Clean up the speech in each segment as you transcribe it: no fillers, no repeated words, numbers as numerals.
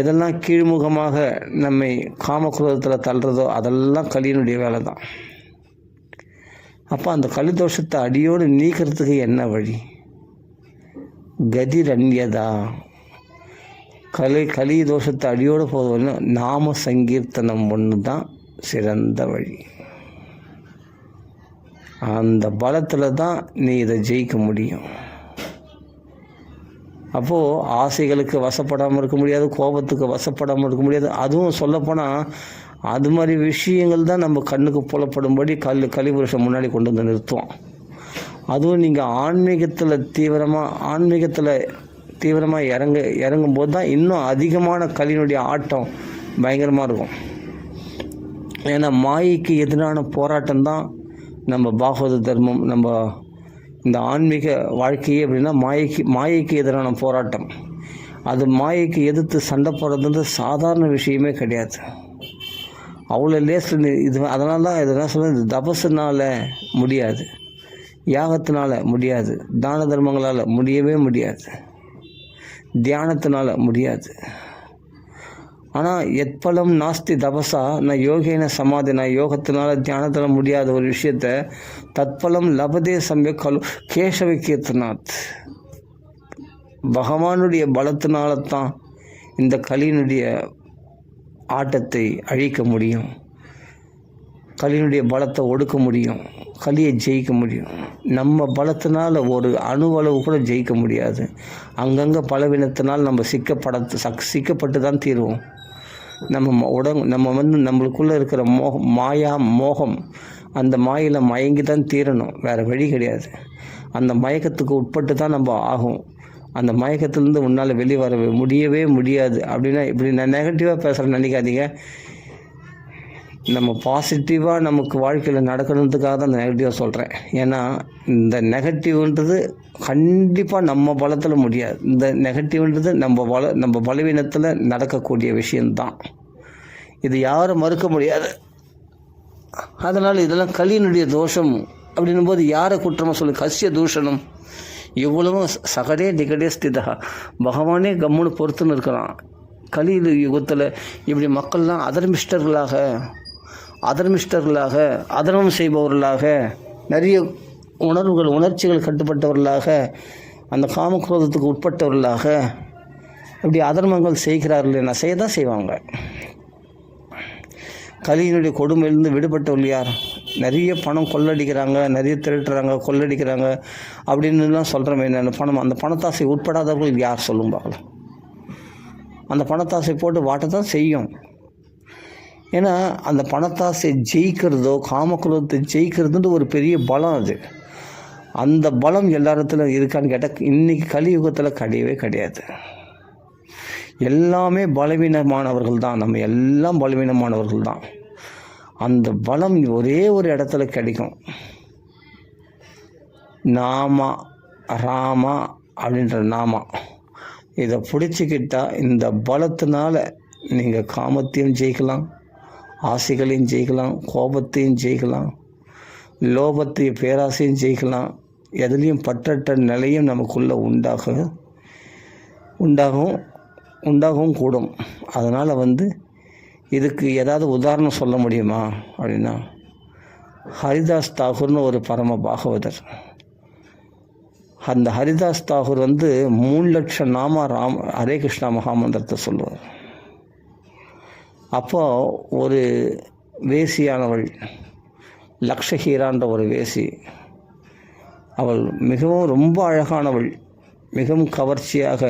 எதெல்லாம் கீழ்முகமாக நம்மை காமக்ரோதத்தில் தள்ளுறதோ அதெல்லாம் கலியினுடைய வேலை தான். அப்போ அந்த கலி தோஷத்தை அடியோடு நீக்கிறதுக்கு என்ன வழி? கதிரண்யதா. கலி தோஷத்தை அடியோடு போதும் நாம சங்கீர்த்தனம் ஒன்று தான் சிறந்த வழி. அந்த பலத்தில் தான் நீ இதை ஜெயிக்க முடியும். அப்போது ஆசைகளுக்கு வசப்படாமல் இருக்க முடியாது, கோபத்துக்கு வசப்படாமல் இருக்க முடியாது. அதுவும் சொல்லப்போனால் அது மாதிரி விஷயங்கள் தான் நம்ம கண்ணுக்கு புலப்படும்படி கலிபுருஷன் முன்னாடி கொண்டு வந்து நிறுத்துவோம். அதுவும் நீங்கள் ஆன்மீகத்தில் தீவிரமாக இறங்கும்போது தான் இன்னும் அதிகமான கலியினுடைய ஆட்டம் பயங்கரமாக இருக்கும். ஏன்னா மாயைக்கு எதிரான போராட்டம் தான் நம்ம பாகவத தர்மம், நம்ம இந்த ஆன்மீக வாழ்க்கையே அப்படின்னா மாயைக்கு எதிரான போராட்டம். அது மாயைக்கு எதிர்த்து சண்டை போடுறது சாதாரண விஷயமே கிடையாது. அவ்வளோ லேசில் இது. அதனால தான் இதெல்லாம் சொல்லுறது, தபஸுனால் முடியாது, யாகத்தினால் முடியாது, தான தர்மங்களால் முடியவே முடியாது, தியானத்தினால் முடியாது. ஆனால் எத்பலம் நாஸ்தி தபசா நான் யோகேன சமாதி, நான் யோகத்தினால தியானத்தில் முடியாத ஒரு விஷயத்த தத்பலம் லபதே சமய கலு கேசவ கீர்த்தனாத். பகவானுடைய பலத்தினால தான் இந்த கலியினுடைய ஆட்டத்தை அழிக்க முடியும், கலியினுடைய பலத்தை ஒடுக்க முடியும், கலியை ஜெயிக்க முடியும். நம்ம பலத்தினால் ஒரு அணுவளவு கூட ஜெயிக்க முடியாது. அங்கங்கே பலவீனத்தினால் நம்ம சிக்கப்பட்டு தான் தீருவோம். நம்ம நம்மளுக்குள்ளே இருக்கிற மோகம் அந்த மாயில் மயங்கி தான் தீரணும், வேறு வழி கிடையாது. அந்த மயக்கத்துக்கு உட்பட்டு தான் நம்ம ஆகும். அந்த மயக்கத்திலேருந்து உன்னால் வெளியே வர முடியவே முடியாது. அப்படின்னா இப்படி நான் நெகட்டிவாக பேசுகிறேன்னு நினைக்காதீங்க. நம்ம பாசிட்டிவாக நமக்கு வாழ்க்கையில் நடக்கணுன்றதுக்காக தான் அந்த நெகட்டிவாக சொல்கிறேன். ஏன்னா இந்த நெகட்டிவ்ன்றது கண்டிப்பாக நம்ம பலத்தில் முடியாது. இந்த நெகட்டிவ்ன்றது நம்ம பலவீனத்தில் நடக்கக்கூடிய விஷயந்தான். இது யாரும் மறுக்க முடியாது. அதனால் இதெல்லாம் கலியினுடைய தோஷம் அப்படின்னும் போது யாரை குற்றமாக சொல்லு? கசிய தூஷணம் இவ்வளவும் சகடே நிகடே ஸ்திதா. பகவானே கம்முன்னு பொறுத்துன்னு இருக்கிறான். கலி யுகத்தில் இப்படி மக்கள்லாம் அதர்மிஷ்டர்களாக அதர்மம் செய்பவர்களாக, நிறைய உணர்ச்சிகள் கட்டுப்பட்டவர்களாக, அந்த காமக்ரோதத்துக்கு உட்பட்டவர்களாக இப்படி அதர்மங்கள் செய்கிறார்கள். நான் செய்ய தான் செய்வாங்க. கலியினுடைய கொடுமையிலிருந்து விடுபட்டவர்கள் யார்? நிறைய பணம் கொள்ளடிக்கிறாங்க, நிறைய திருட்டுறாங்க, கொள்ளடிக்கிறாங்க அப்படின்னுலாம் சொல்கிறோமே. அந்த பணத்தாசை உட்படாதவர்கள் யார் சொல்லும் பார்க்கலாம். அந்த பணத்தாசை போட்டு வாட்ட தான் செய்யும். ஏன்னா அந்த பணத்தாசை ஜெயிக்கிறதோ காமக்ரோதத்தை ஜெயிக்கிறதுன்ற ஒரு பெரிய பலம். அது அந்த பலம் எல்லாத்துல இருக்கான்னு கேட்டால் இன்றைக்கி கலியுகத்தில் கிடையவே கிடையாது. எல்லாமே பலவீனமானவர்கள் தான். நம்ம எல்லாம் பலவீனமானவர்கள் தான். அந்த பலம் ஒரே ஒரு இடத்துல கிடைக்கும். நாமா ராமா அப்படின்ற நாமா இதை பிடிச்சிக்கிட்டால் இந்த பலத்தினால நீங்கள் காமத்தையும் ஜெயிக்கலாம், ஆசைகளையும் ஜெயிக்கலாம், கோபத்தையும் ஜெயிக்கலாம், லோபத்தையும் பேராசையும் ஜெயிக்கலாம். எதுலேயும் பற்றற்ற நிலையும் நமக்குள்ளே உண்டாகவும் கூடும். அதனால் இதுக்கு ஏதாவது உதாரணம் சொல்ல முடியுமா அப்படின்னா, ஹரிதாஸ் தாகூர்னு ஒரு பரம பாகவதர். அந்த ஹரிதாஸ் தாகூர் 3 லட்சம் நாம ஹரே கிருஷ்ணா மகாமந்திரத்தை சொல்லுவார். அப்போது ஒரு வேசியானவள், லக்ஷஹீரான்ற ஒரு வேசி, அவள் மிகவும் ரொம்ப அழகானவள், மிகவும் கவர்ச்சியாக,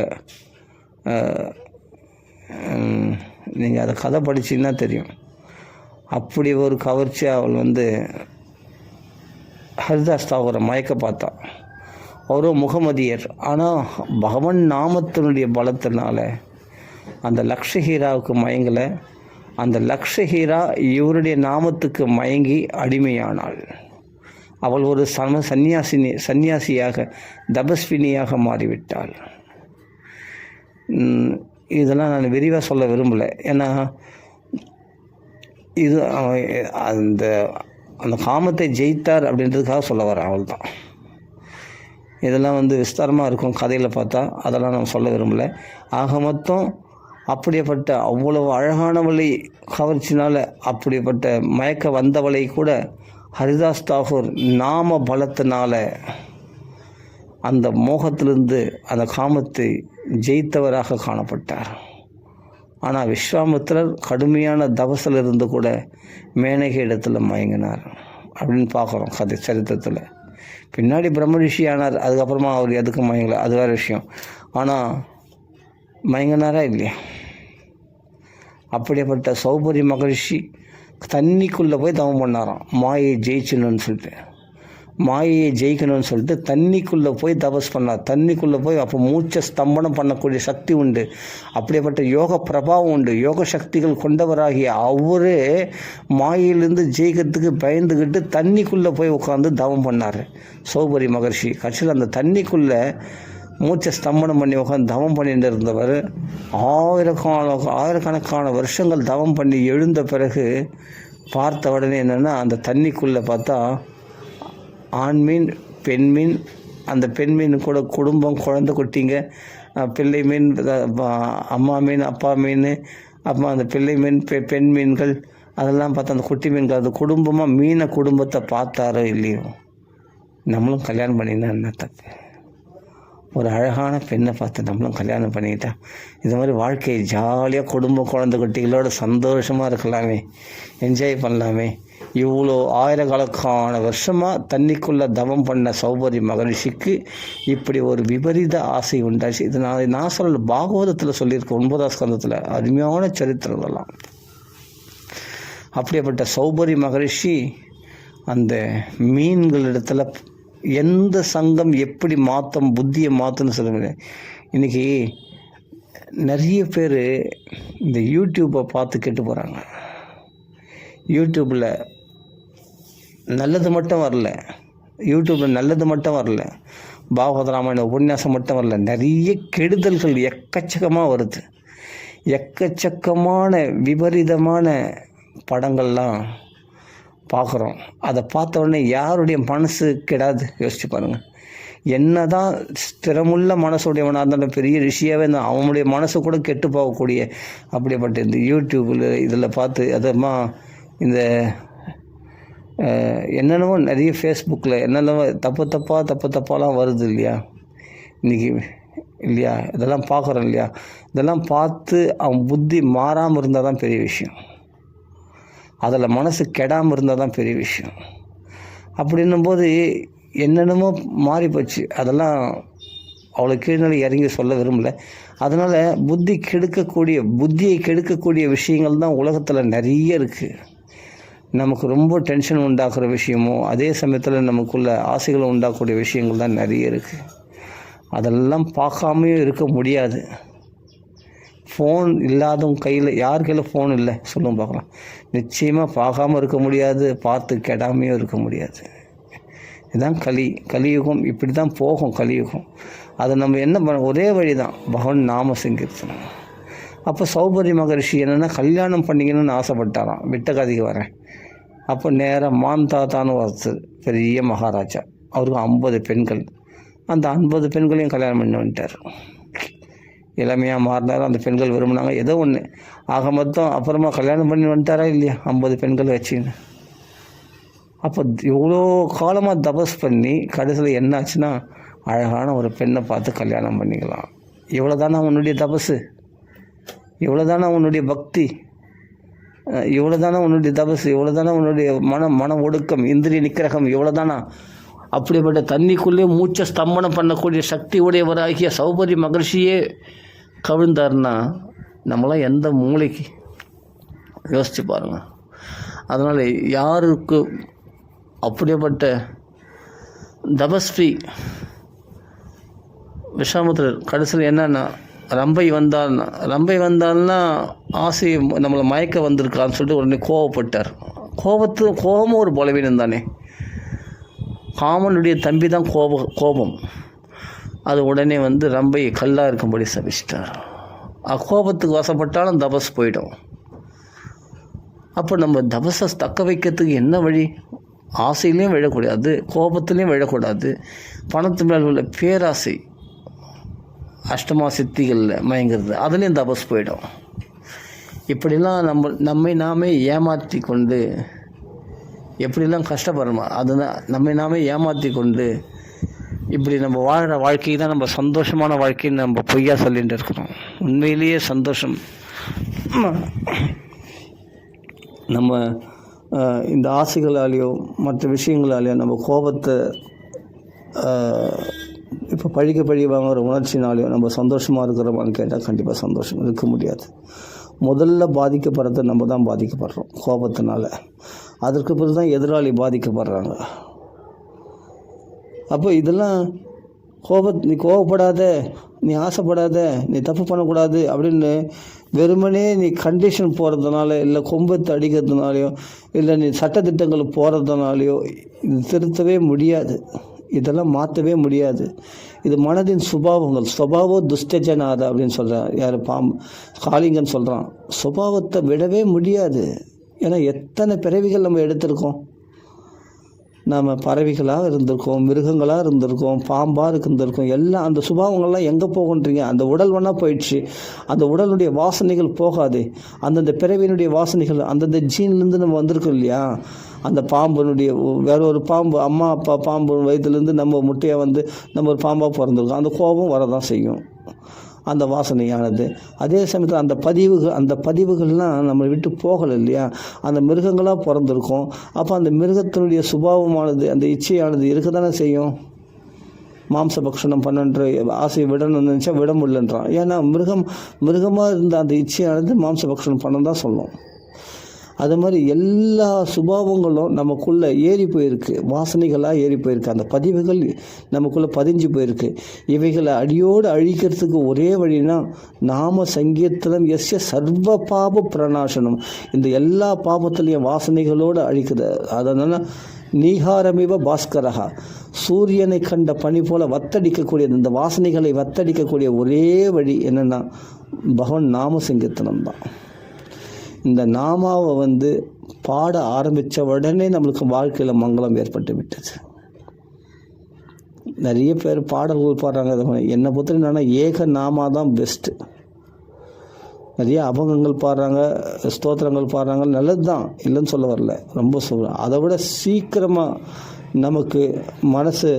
நீங்கள் அதை கதை படிச்சிங்கன்னா தெரியும். அப்படி ஒரு கவர்ச்சியாக அவள் ஹரிதாஸ் தாகூரை மயக்க பார்த்தா. அவரோ முகமதியர். ஆனால் பகவன் நாமத்தினுடைய பலத்தினால அந்த லக்ஷஹீராவுக்கு மயங்கலை. அந்த லக்ஷஹீரா இவருடைய நாமத்துக்கு மயங்கி அடிமையானாள். அவள் ஒரு சன்னியாசியாக தபஸ்வினியாக மாறிவிட்டாள். இதெல்லாம் நான் விரிவாக சொல்ல விரும்பலை. ஏன்னா இது அந்த காமத்தை ஜெயித்தார் அப்படின்றதுக்காக சொல்ல வரேன். அவள் தான். இதெல்லாம் விஸ்தாரமாக இருக்கும் கதையில் பார்த்தா, அதெல்லாம் நான் சொல்ல விரும்பலை. ஆக மொத்தம் அப்படிப்பட்ட அவ்வளவு அழகானவளை கவர்ச்சினால் அப்படிப்பட்ட மயக்க வந்தவளை கூட ஹரிதாஸ் தாகூர் நாம பலத்தினால அந்த மோகத்திலிருந்து அந்த காமத்தை ஜெயித்தவராக காணப்பட்டார். ஆனால் விஸ்வாமித்திரர் கடுமையான தபசில் இருந்து கூட மேனகை இடத்துல மயங்கினார் அப்படின்னு பார்க்குறோம் கதை சரித்திரத்தில். பின்னாடி பிரம்ம ரிஷி ஆனார், அதுக்கப்புறமா அவர் எதுக்கு மயங்கலை, அது வேறு விஷயம். ஆனால் மயங்கினாரா இல்லையா? அப்படிப்பட்ட சௌபரி மகரிஷி தண்ணிக்குள்ளே போய் தவம் பண்ணாராம், மாயை ஜெயிச்சணும்னு சொல்லிட்டு. மாயையை ஜெயிக்கணும்னு சொல்லிட்டு தண்ணிக்குள்ளே போய் தபஸ் பண்ணார். தண்ணிக்குள்ளே போய் அப்போ மூச்சை ஸ்தம்பனம் பண்ணக்கூடிய சக்தி உண்டு, அப்படிப்பட்ட யோக பிரபாவம் உண்டு. யோக சக்திகள் கொண்டவராகிய அவரே மாயையிலேருந்து ஜெயிக்கிறதுக்கு பயந்துக்கிட்டு தண்ணிக்குள்ளே போய் உட்காந்து தவம் பண்ணார் சௌபரி மகர்ஷி. கட்சியில் அந்த தண்ணிக்குள்ளே மூச்சை ஸ்தம்பனம் பண்ணி உட்காந்து தவம் பண்ணிட்டு இருந்தவர் ஆயிரக்கணக்கான வருஷங்கள் தவம் பண்ணி எழுந்த பிறகு பார்த்த உடனே என்னென்னா, அந்த தண்ணிக்குள்ளே பார்த்தா ஆண் மீன் பெண் மீன், அந்த பெண் மீன் கூட குடும்பம் குழந்தை குட்டிங்க, பிள்ளை மீன் அம்மா மீன் அப்பா மீன், அப்புறம் அந்த பிள்ளை மீன் பெண் மீன்கள் அதெல்லாம் பார்த்தா அந்த குட்டி மீன்கள், அந்த குடும்பமாக மீனை குடும்பத்தை பார்த்தாரோ இல்லையோ, நம்மளும் கல்யாணம் பண்ணினா என்ன தப்பு? ஒரு அழகான பெண்ணை பார்த்து நம்மளும் கல்யாணம் பண்ணிக்கிட்டா இது மாதிரி வாழ்க்கையை ஜாலியாக குடும்ப குழந்தை குட்டிகளோட சந்தோஷமாக இருக்கலாமே, என்ஜாய் பண்ணலாமே. இவ்வளோ ஆயிரக்கணக்கான வருஷமாக தண்ணிக்குள்ளே தவம் பண்ண சௌபரி மகரிஷிக்கு இப்படி ஒரு விபரீத ஆசை உண்டாச்சு. இது நான் சொல்ல பாகவதத்தில் சொல்லியிருக்கேன், 9ஆம் ஸ்கந்தத்தில் அருமையான சரித்திரங்கள்லாம். அப்படிப்பட்ட சௌபரி மகரிஷி அந்த மீன்களிடத்தில் எந்த சங்கம் எப்படி மாற்றும் புத்தியை மாற்றுன்னு சொல்ல முடியாது. இன்றைக்கி நிறைய பேர் இந்த யூடியூப்பை பார்த்து கெட்டு போகிறாங்க. யூடியூப்பில் நல்லது மட்டும் வரல, பாகவத ராமாயண உபன்யாசம் மட்டும் வரல, நிறைய கெடுதல்கள் எக்கச்சக்கமாக வருது. எக்கச்சக்கமான விபரீதமான படங்கள்லாம் பார்க்குறோம். அதை பார்த்த உடனே யாருடைய மனசு கெடாது? யோசிச்சு பாருங்கள். என்ன தான் ஸ்திரமுள்ள மனசுடையவனாக இருந்தாலும் பெரிய ரிஷியாகவே இருந்தால் அவனுடைய மனசு கூட கெட்டு போகக்கூடிய அப்படிப்பட்ட இந்த யூடியூப்பில் இதில் பார்த்து அதமா இந்த என்னென்னவோ நிறைய ஃபேஸ்புக்கில் என்னென்னவோ தப்பாலாம் வருது இல்லையா இன்றைக்கி, இல்லையா? இதெல்லாம் பார்க்குறோம் இல்லையா? இதெல்லாம் பார்த்து அவன் புத்தி மாறாமல் இருந்தால் தான் பெரிய விஷயம், அதில் மனசு கெடாமல் இருந்தால் தான் பெரிய விஷயம். அப்படின்னும்போது என்னென்னமோ மாறி போச்சு. அதெல்லாம் அவ்வளோ கீழ்நிலை இறங்கி சொல்ல விரும்பலை. அதனால் புத்தியை கெடுக்கக்கூடிய விஷயங்கள் தான் உலகத்தில் நிறைய இருக்குது. நமக்கு ரொம்ப டென்ஷன் உண்டாக்குற விஷயமோ அதே சமயத்தில் நமக்குள்ள ஆசைகளை உண்டாக்கக்கூடிய விஷயங்கள் தான் நிறைய இருக்குது. அதெல்லாம் பார்க்காமையும் இருக்க முடியாது. ஃபோன் இல்லாதவங்க கையில், யார் கையில் ஃபோன் இல்லை சொல்லுங்க பார்க்கலாம்? நிச்சயமாக பார்க்காம இருக்க முடியாது, பார்த்து கெடாமையும் இருக்க முடியாது. இதுதான் கலியுகம். இப்படி தான் போகும் கலியுகம். அதை நம்ம என்ன பண்ண, ஒரே வழி தான், பகவான் நாம சங்கீர்த்தனம். அப்போ சௌபரி மகரிஷி என்னென்னா கல்யாணம் பண்ணிக்கணும்னு ஆசைப்பட்டாராம். விட்ட கதைக்கு வரேன். அப்போ நேராக மாந்தாத்தான்னு ஒருத்தர் பெரிய மகாராஜா, அவருக்கு 50 பெண்கள். அந்த 50 பெண்களையும் கல்யாணம் பண்ணி வந்துட்டார். இளமையாக மாறினாலும் அந்த பெண்கள் விரும்பினாங்க, ஏதோ ஒன்று ஆக மொத்தம். அப்புறமா கல்யாணம் பண்ணி வந்துட்டாரா இல்லையா 50 பெண்கள் வச்சுன்னு. அப்போ இவ்வளோ காலமாக தபஸ் பண்ணி கடைசியில் என்ன ஆச்சுன்னா, அழகான ஒரு பெண்ணை பார்த்து கல்யாணம் பண்ணிக்கலாம். இவ்வளோ தானே உன்னுடைய தபஸு, இவ்வளோ தானே உன்னுடைய பக்தி, இவ்வளோ தானே உன்னுடைய தபஸு, இவ்வளோ தானே உன்னுடைய மன ஒடுக்கம், இந்திரிய நிக்கிரகம், இவ்வளோ தானா? அப்படிப்பட்ட தண்ணிக்குள்ளே மூச்சை ஸ்தம்பனம் பண்ணக்கூடிய சக்தி உடையவராகிய சௌபரி மகர்ஷியே கவிழ்ந்தார்னா நம்மளாம் எந்த மூளைக்கு? யோசித்து பாருங்கள். அதனால் யாருக்கு அப்படிப்பட்ட தபஸ்வி விஸ்வாமித்திரர் கடைசியில் என்னன்னா, ரம்பை வந்தால்னா ஆசை நம்மளை மயக்க வந்திருக்கான்னு சொல்லிட்டு உடனே கோவப்பட்டார். கோபமும் ஒரு பலவீனம் தானே. காமனுடைய தம்பி தான் கோபம். அது உடனே ரம்பை கல்லாக இருக்கும்படி சபிச்சிட்டார். கோபத்துக்கு வசப்பட்டாலும் தபஸ் போயிடும். அப்போ நம்ம தபஸை தக்க வைக்கிறதுக்கு என்ன வழி? ஆசையிலையும் விழக்கூடாது, கோபத்துலேயும் விழக்கூடாது. பணத்து மேல் உள்ள பேராசை அஷ்டமா சித்திகளில் மயங்கிறது, அதுலேயும் தபஸ் போயிடும். இப்படிலாம் நம்மை நாமே ஏமாற்றி கொண்டு எப்படிலாம் கஷ்டப்படுறோமோ அதுதான் நம்மை நாமே ஏமாற்றி கொண்டு இப்படி நம்ம வாழ்கிற வாழ்க்கை தான் நம்ம சந்தோஷமான வாழ்க்கைன்னு நம்ம பொய்யா சொல்லிகிட்டு இருக்கிறோம். உண்மையிலேயே சந்தோஷம் நம்ம இந்த ஆசைகளாலேயோ மற்ற விஷயங்களாலேயோ நம்ம கோபத்தை இப்போ பழி வாங்குகிற உணர்ச்சினாலேயோ நம்ம சந்தோஷமாக இருக்கிறோமான்னு கேட்டால் கண்டிப்பாக சந்தோஷம் இருக்க முடியாது. முதல்ல பாதிக்கப்படுறத நம்ம தான் பாதிக்கப்படுறோம் கோபத்தினால. அதற்கு பிறகு தான் எதிராளி பாதிக்கப்படுறாங்க. அப்போ இதெல்லாம் நீ கோவப்படாத, நீ ஆசைப்படாத, நீ தப்பு பண்ணக்கூடாது அப்படின்னு வெறுமனே நீ கண்டிஷன் போகிறதுனால, இல்லை கொம்பத்தை அடிக்கிறதுனாலையோ, இல்லை நீ சட்டத்திட்டங்கள் போகிறதுனாலையோ இது திருத்தவே முடியாது. இதெல்லாம் மாற்றவே முடியாது. இது மனதின் சுபாவோ துஷ்டஜனாத அப்படின்னு சொல்கிறான். யார் காளிங்கன்னு சொல்கிறான். சுபாவத்தை விடவே முடியாது. ஏன்னா எத்தனை பிறவிகள் நம்ம எடுத்திருக்கோம். நாம் பறவைகளாக இருந்திருக்கோம், மிருகங்களாக இருந்திருக்கோம், பாம்பாக இருந்திருக்கோம். எல்லாம் அந்த சுபாவங்கள்லாம் எங்கே போகுன்றீங்க? அந்த உடல் வேணால் போயிடுச்சு. அந்த உடலுடைய வாசனைகள் போகாது. அந்தந்த பிறவியினுடைய வாசனைகள் அந்தந்த ஜீன்லேருந்து நம்ம வந்திருக்கோம் இல்லையா? அந்த பாம்புனுடைய வேற ஒரு பாம்பு, அம்மா அப்பா பாம்பு வயிற்றுலேருந்து நம்ம முட்டையை நம்ம ஒரு பாம்பாக பிறந்திருக்கோம். அந்த கோபம் வரதான் செய்யும், அந்த வாசனையானது. அதே சமயத்தில் அந்த பதிவுகள்லாம் நம்மளை விட்டு போகலை இல்லையா? அந்த மிருகங்களாக பிறந்திருக்கோம். அப்போ அந்த மிருகத்தினுடைய சுபாவமானது, அந்த இச்சையானது இருக்க தானே செய்யும். மாம்ச பக்ஷணம் பண்ணுன்ற ஆசையை விடணும்னு நினச்சா விட முடியலன்றான். ஏன்னா மிருகமாக இருந்த அந்த இச்சையானது மாம்ச பக்ஷணம் பண்ண தான் சொல்லும். அது மாதிரி எல்லா சுபாவங்களும் நமக்குள்ளே ஏறி போயிருக்கு, வாசனைகளாக ஏறி போயிருக்கு. அந்த பதிவுகள் நமக்குள்ளே பதிஞ்சு போயிருக்கு. இவைகளை அடியோடு அழிக்கிறதுக்கு ஒரே வழினா நாம சங்கீர்த்தனம் எஸ்ய சர்வ பாப பிரணாசனம். இந்த எல்லா பாபத்திலையும் வாசனைகளோடு அழிக்குது. அதனால் நீகாரமிவ பாஸ்கரகா, சூரியனை கண்ட பனி போல வத்தடிக்கக்கூடிய இந்த வாசனைகளை வத்தடிக்கக்கூடிய ஒரே வழி என்னென்னா பகவான் நாம சங்கீர்த்தனம் தான். இந்த நாமாவை பாட ஆரம்பித்த உடனே நம்மளுக்கு வாழ்க்கையில் மங்களம் ஏற்பட்டு விட்டது. நிறைய பேர் பாடல்கள் பாடுறாங்க. என்னை பொறுத்த என்னன்னா ஏக நாமா தான் பெஸ்ட்டு. நிறைய அபங்கங்கள் பாடுறாங்க, ஸ்தோத்திரங்கள் பாடுறாங்க, நல்லது தான், இல்லைன்னு சொல்ல வரல, ரொம்ப சொல்கிறேன். அதை விட சீக்கிரமாக நமக்கு மனசு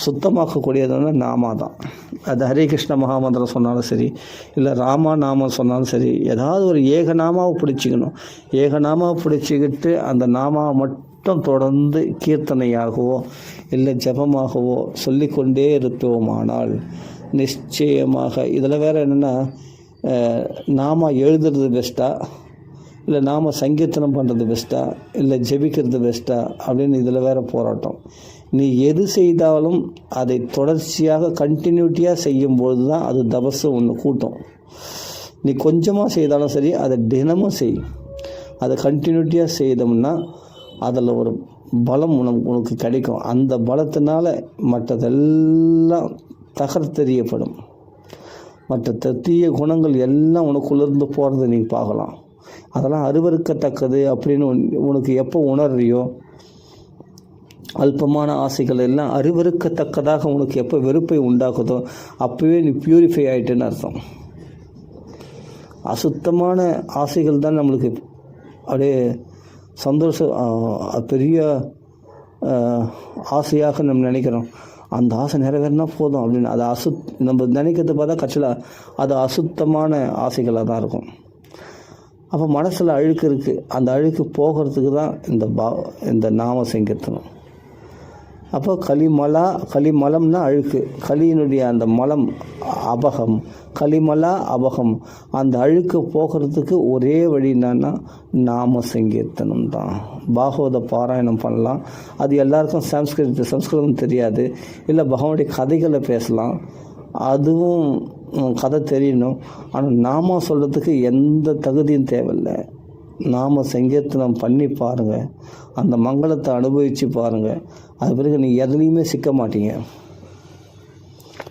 சுத்தமாக்கக்கூடியதுன்னா நாமா தான். அது ஹரே கிருஷ்ண மகாமந்திரம் சொன்னாலும் சரி, இல்லை ராமா நாமம் சொன்னாலும் சரி, ஏதாவது ஒரு ஏகநாமாவை பிடிச்சிக்கணும். ஏகநாமாவை பிடிச்சிக்கிட்டு அந்த நாமாவை மட்டும் தொடர்ந்து கீர்த்தனையாகவோ இல்லை ஜபமாகவோ சொல்லிக்கொண்டே இருப்போமானால் நிச்சயமாக. இதில் வேறு என்னென்னா, நாம எழுதுறது பெஸ்ட்டா, இல்லை நாம் சங்கீர்த்தனம் பண்ணுறது பெஸ்ட்டா, இல்லை ஜெபிக்கிறது பெஸ்ட்டா அப்படின்னு இதில் வேறு போராட்டம். நீ எது செய்தாலும் அதை தொடர்ச்சியாக கண்டினியூட்டியாக செய்யும்போது தான் அது தபஸு ஒன்று கூட்டும். நீ கொஞ்சமாக செய்தாலும் சரி, அதை தினமும் செய். அதை கண்டினியூட்டியாக செய்தோம்னா அதில் ஒரு பலம் உனக்கு கிடைக்கும். அந்த பலத்தினால மற்றதெல்லாம் தகர்த்தெறியப்படும். மற்ற தீய குணங்கள் எல்லாம் உனக்குள்ளேருந்து போகிறத நீங்கள் பார்க்கலாம். அதெல்லாம் அருவருக்கத்தக்கது அப்படின்னு உனக்கு எப்போ உணர்றியோ, அல்பமான ஆசைகள் எல்லாம் அருவருக்கத்தக்கதாக உனக்கு எப்போ வெறுப்பை உண்டாக்குதோ அப்போவே நீ பியூரிஃபை ஆகிட்டுன்னு அர்த்தம். அசுத்தமான ஆசைகள் தான் நம்மளுக்கு அப்படியே சந்தோஷம், பெரிய ஆசையாக நம்ம நினைக்கிறோம். அந்த ஆசை நிறைவேறினா போதும் அப்படின்னு அது நம்ம நினைக்கிறத பார்த்தா கட்சியில் அது அசுத்தமான ஆசைகளாக தான் இருக்கும். அப்போ மனசில் அழுக்கு இருக்குது. அந்த அழுக்கு போகிறதுக்கு தான் இந்த நாம சங்கீர்த்தனம். அப்போ களிமலம்னா அழுக்கு, களியினுடைய அந்த மலம் அபகம், களிமலா அபகம். அந்த அழுக்கு போகிறதுக்கு ஒரே வழி என்னன்னா நாம சங்கீர்த்தனம் தான். பாகவத பாராயணம் பண்ணலாம். அது எல்லாருக்கும் சம்ஸ்கிருதம் தெரியாது, இல்லை பகவானுடைய கதைகளை பேசலாம், அதுவும் கதை தெரியணும். ஆனால் நாம சொல்கிறதுக்கு எந்த தகுதியும் தேவையில்லை. நாம சங்கீர்த்தனம் பண்ணி பாருங்கள், அந்த மங்களத்தை அனுபவித்து பாருங்கள். அது பிறகு நீங்கள் எதுலேயுமே சிக்க மாட்டீங்க.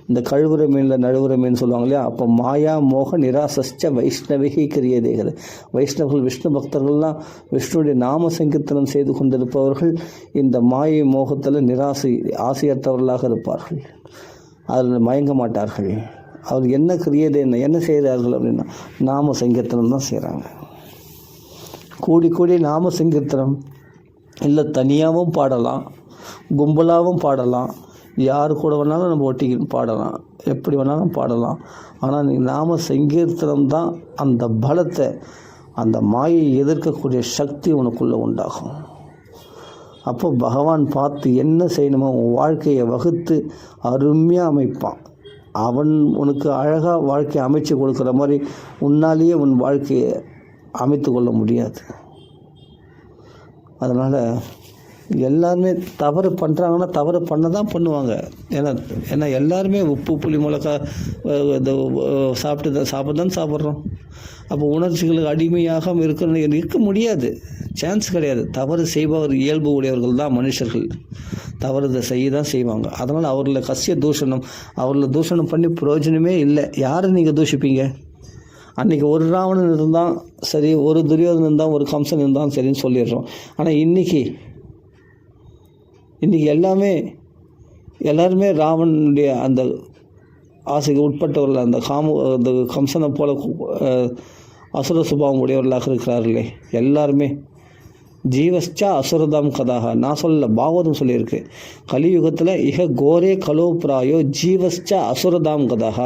இந்த கழுவுற மீனில் நழுவுற மீன் சொல்லுவாங்க இல்லையா? அப்போ மாயா மோக நிராசஸ்ச வைஷ்ணவிகி கிரியதேகிறது. வைஷ்ணவர்கள், விஷ்ணு பக்தர்கள்லாம் விஷ்ணுடைய நாம சங்கீர்த்தனம் செய்து கொண்டிருப்பவர்கள் இந்த மாயை மோகத்தில் ஆசையற்றவர்களாக இருப்பார்கள். அதில் மயங்க மாட்டார்கள். அவர் என்ன கிரியது என்ன செய்கிறார்கள் அப்படின்னா நாம சங்கீர்த்தனம் தான் செய்கிறாங்க. கூடி கூடி நாம சங்கீர்த்தனம் இல்லை தனியாகவும் பாடலாம், கும்பலாகவும் பாடலாம், யார் கூட வேணாலும் நம்ம ஒட்டிக்கி பாடலாம், எப்படி வேணாலும் பாடலாம். ஆனால் நீ நாம சங்கீர்த்தனம் தான் அந்த பலத்தை, அந்த மாயை எதிர்க்கக்கூடிய சக்தி உனக்குள்ளே உண்டாகும். அப்போ பகவான் பார்த்து என்ன செய்யணுமோ உன் வாழ்க்கையை வகுத்து அருமையாக அமைப்பான். அவன் உனக்கு அழகாக வாழ்க்கையை அமைச்சு கொடுக்குற மாதிரி உன்னாலேயே உன் வாழ்க்கையை அமைத்து கொள்ள முடியாது. அதனால் எல்லாருமே தவறு பண்ணுறாங்கன்னா தவறு பண்ண தான் பண்ணுவாங்க. ஏன்னா எல்லாருமே உப்பு புளி மிளகா இந்த சாப்பிட்டு தான் சாப்பிட்றோம். அப்போ உணர்ச்சிகளுக்கு அடிமையாக இருக்க முடியாது, சான்ஸ் கிடையாது. தவறு செய்பவர் இயல்பு உடையவர்கள் தான் மனுஷர்கள், தவறு செய்ய தான் செய்வாங்க. அதனால் அவர்களை அவர்களை தூஷணம் பண்ணி பிரயோஜனமே இல்லை. யாரை நீங்கள் தூஷிப்பீங்க? அன்றைக்கி ஒரு ராவணன் இருந்தான் சரி, ஒரு துரியோதனன் இருந்தான், ஒரு கம்சன் இருந்தான் சரின்னு சொல்லிடுறோம். ஆனால் இன்றைக்கி எல்லாருமே ராவனுடைய அந்த ஆசைக்கு உட்பட்டவர்கள், அந்த கம்சனை போல அசுர சுபாவம் உடையவர்களாக இருக்கிறார்களே எல்லாருமே. ஜீவஸ்சா அசுரதாம் கதாக நான் சொல்லல, பாகவதம் சொல்லியிருக்கு. கலியுகத்தில் இக கோரே கலோ பிராயோ ஜீவஸ்சா அசுரதாம் கதாக.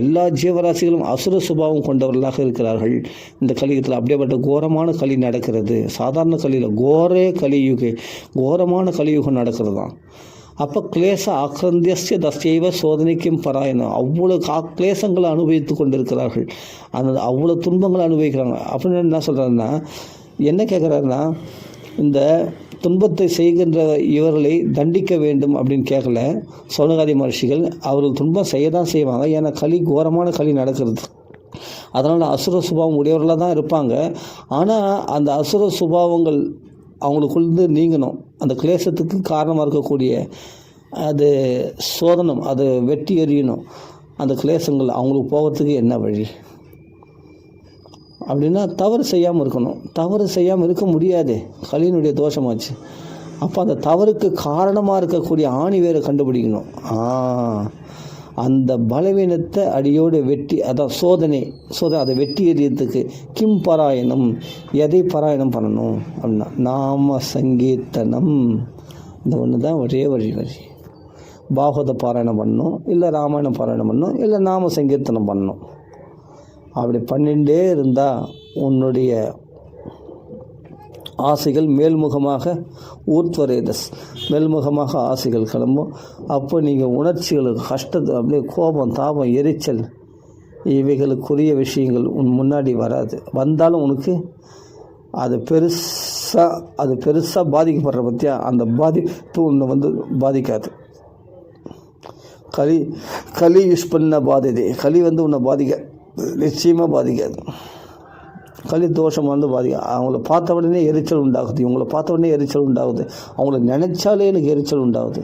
எல்லா ஜீவராசிகளும் அசுர சுபாவம் கொண்டவர்களாக இருக்கிறார்கள் இந்த கலியுகத்தில். அப்படியேப்பட்ட கோரமான களி நடக்கிறது. சாதாரண கலியில் கோரமான கலியுகம் நடக்கிறது தான். அப்போ கிளேச ஆக்கிரந்திய தசைவ சோதனைக்கும் பராயணம். அவ்வளோ கிளேசங்களை அனுபவித்து கொண்டிருக்கிறார்கள், அவ்வளோ துன்பங்களை அனுபவிக்கிறாங்க. அப்படின்னு என்ன சொல்கிறாருன்னா, என்ன கேட்குறாருன்னா, இந்த துன்பத்தை செய்கின்ற இவர்களை தண்டிக்க வேண்டும் அப்படின்னு கேட்கல சௌனகாதி மகர்ஷிகள். அவர்கள் துன்பம் செய்ய தான் செய்வாங்க, ஏன்னா கோரமான களி நடக்கிறது. அதனால் அசுர சுபாவம் உடையவர்களாக தான் இருப்பாங்க. ஆனால் அந்த அசுர சுபாவங்கள் அவங்களுக்குள்ளே நீங்கணும். அந்த கிளேசத்துக்கு காரணமாக இருக்கக்கூடிய அது சோதனம், அது வெட்டி எறியணும். அந்த கிளேசங்கள் அவங்களுக்கு போகிறதுக்கு என்ன வழி அப்படின்னா தவறு செய்யாமல் இருக்கணும். தவறு செய்யாமல் இருக்க முடியாது, கலியினுடைய தோஷமாச்சு. அப்போ அந்த தவறுக்கு காரணமாக இருக்கக்கூடிய ஆணி வேரை கண்டுபிடிக்கணும். அந்த பலவீனத்தை அடியோடு வெட்டி, அதான் சோதனை அதை வெட்டி எறியத்துக்கு கிம் பாராயணம், எதை பாராயணம் பண்ணணும் அப்படின்னா நாம சங்கீர்த்தனம். இந்த ஒன்று தான் ஒரே வழி. பாகவத பாராயணம் பண்ணணும், இல்லை ராமாயணம் பாராயணம் பண்ணணும், இல்லை நாம சங்கீர்த்தனம் பண்ணணும். அப்படி பண்ணிகிட்டே இருந்தால் உன்னுடைய ஆசைகள் மேல்முகமாக மேல்முகமாக ஆசைகள் கிளம்பும். அப்போ நீங்கள் உணர்ச்சிகளுக்கு கஷ்டத்தை அப்படியே கோபம், தாபம், எரிச்சல் இவைகளுக்குரிய விஷயங்கள் முன்னாடி வராது. வந்தாலும் உனக்கு அது பெருசாக பாதிக்கப்படுற பற்றியா அந்த பாதிப்பு உன்னை பாதிக்காது. களி யூஸ் பண்ண பாதிதே, களி உன்னை நிச்சயமாக பாதிக்காது. களி தோஷம் அவங்கள பார்த்த உடனே எரிச்சல் உண்டாகுது, இவங்களை பார்த்த உடனே எரிச்சல் உண்டாகுது, அவங்கள நினைச்சாலே எனக்கு எரிச்சல் உண்டாகுது.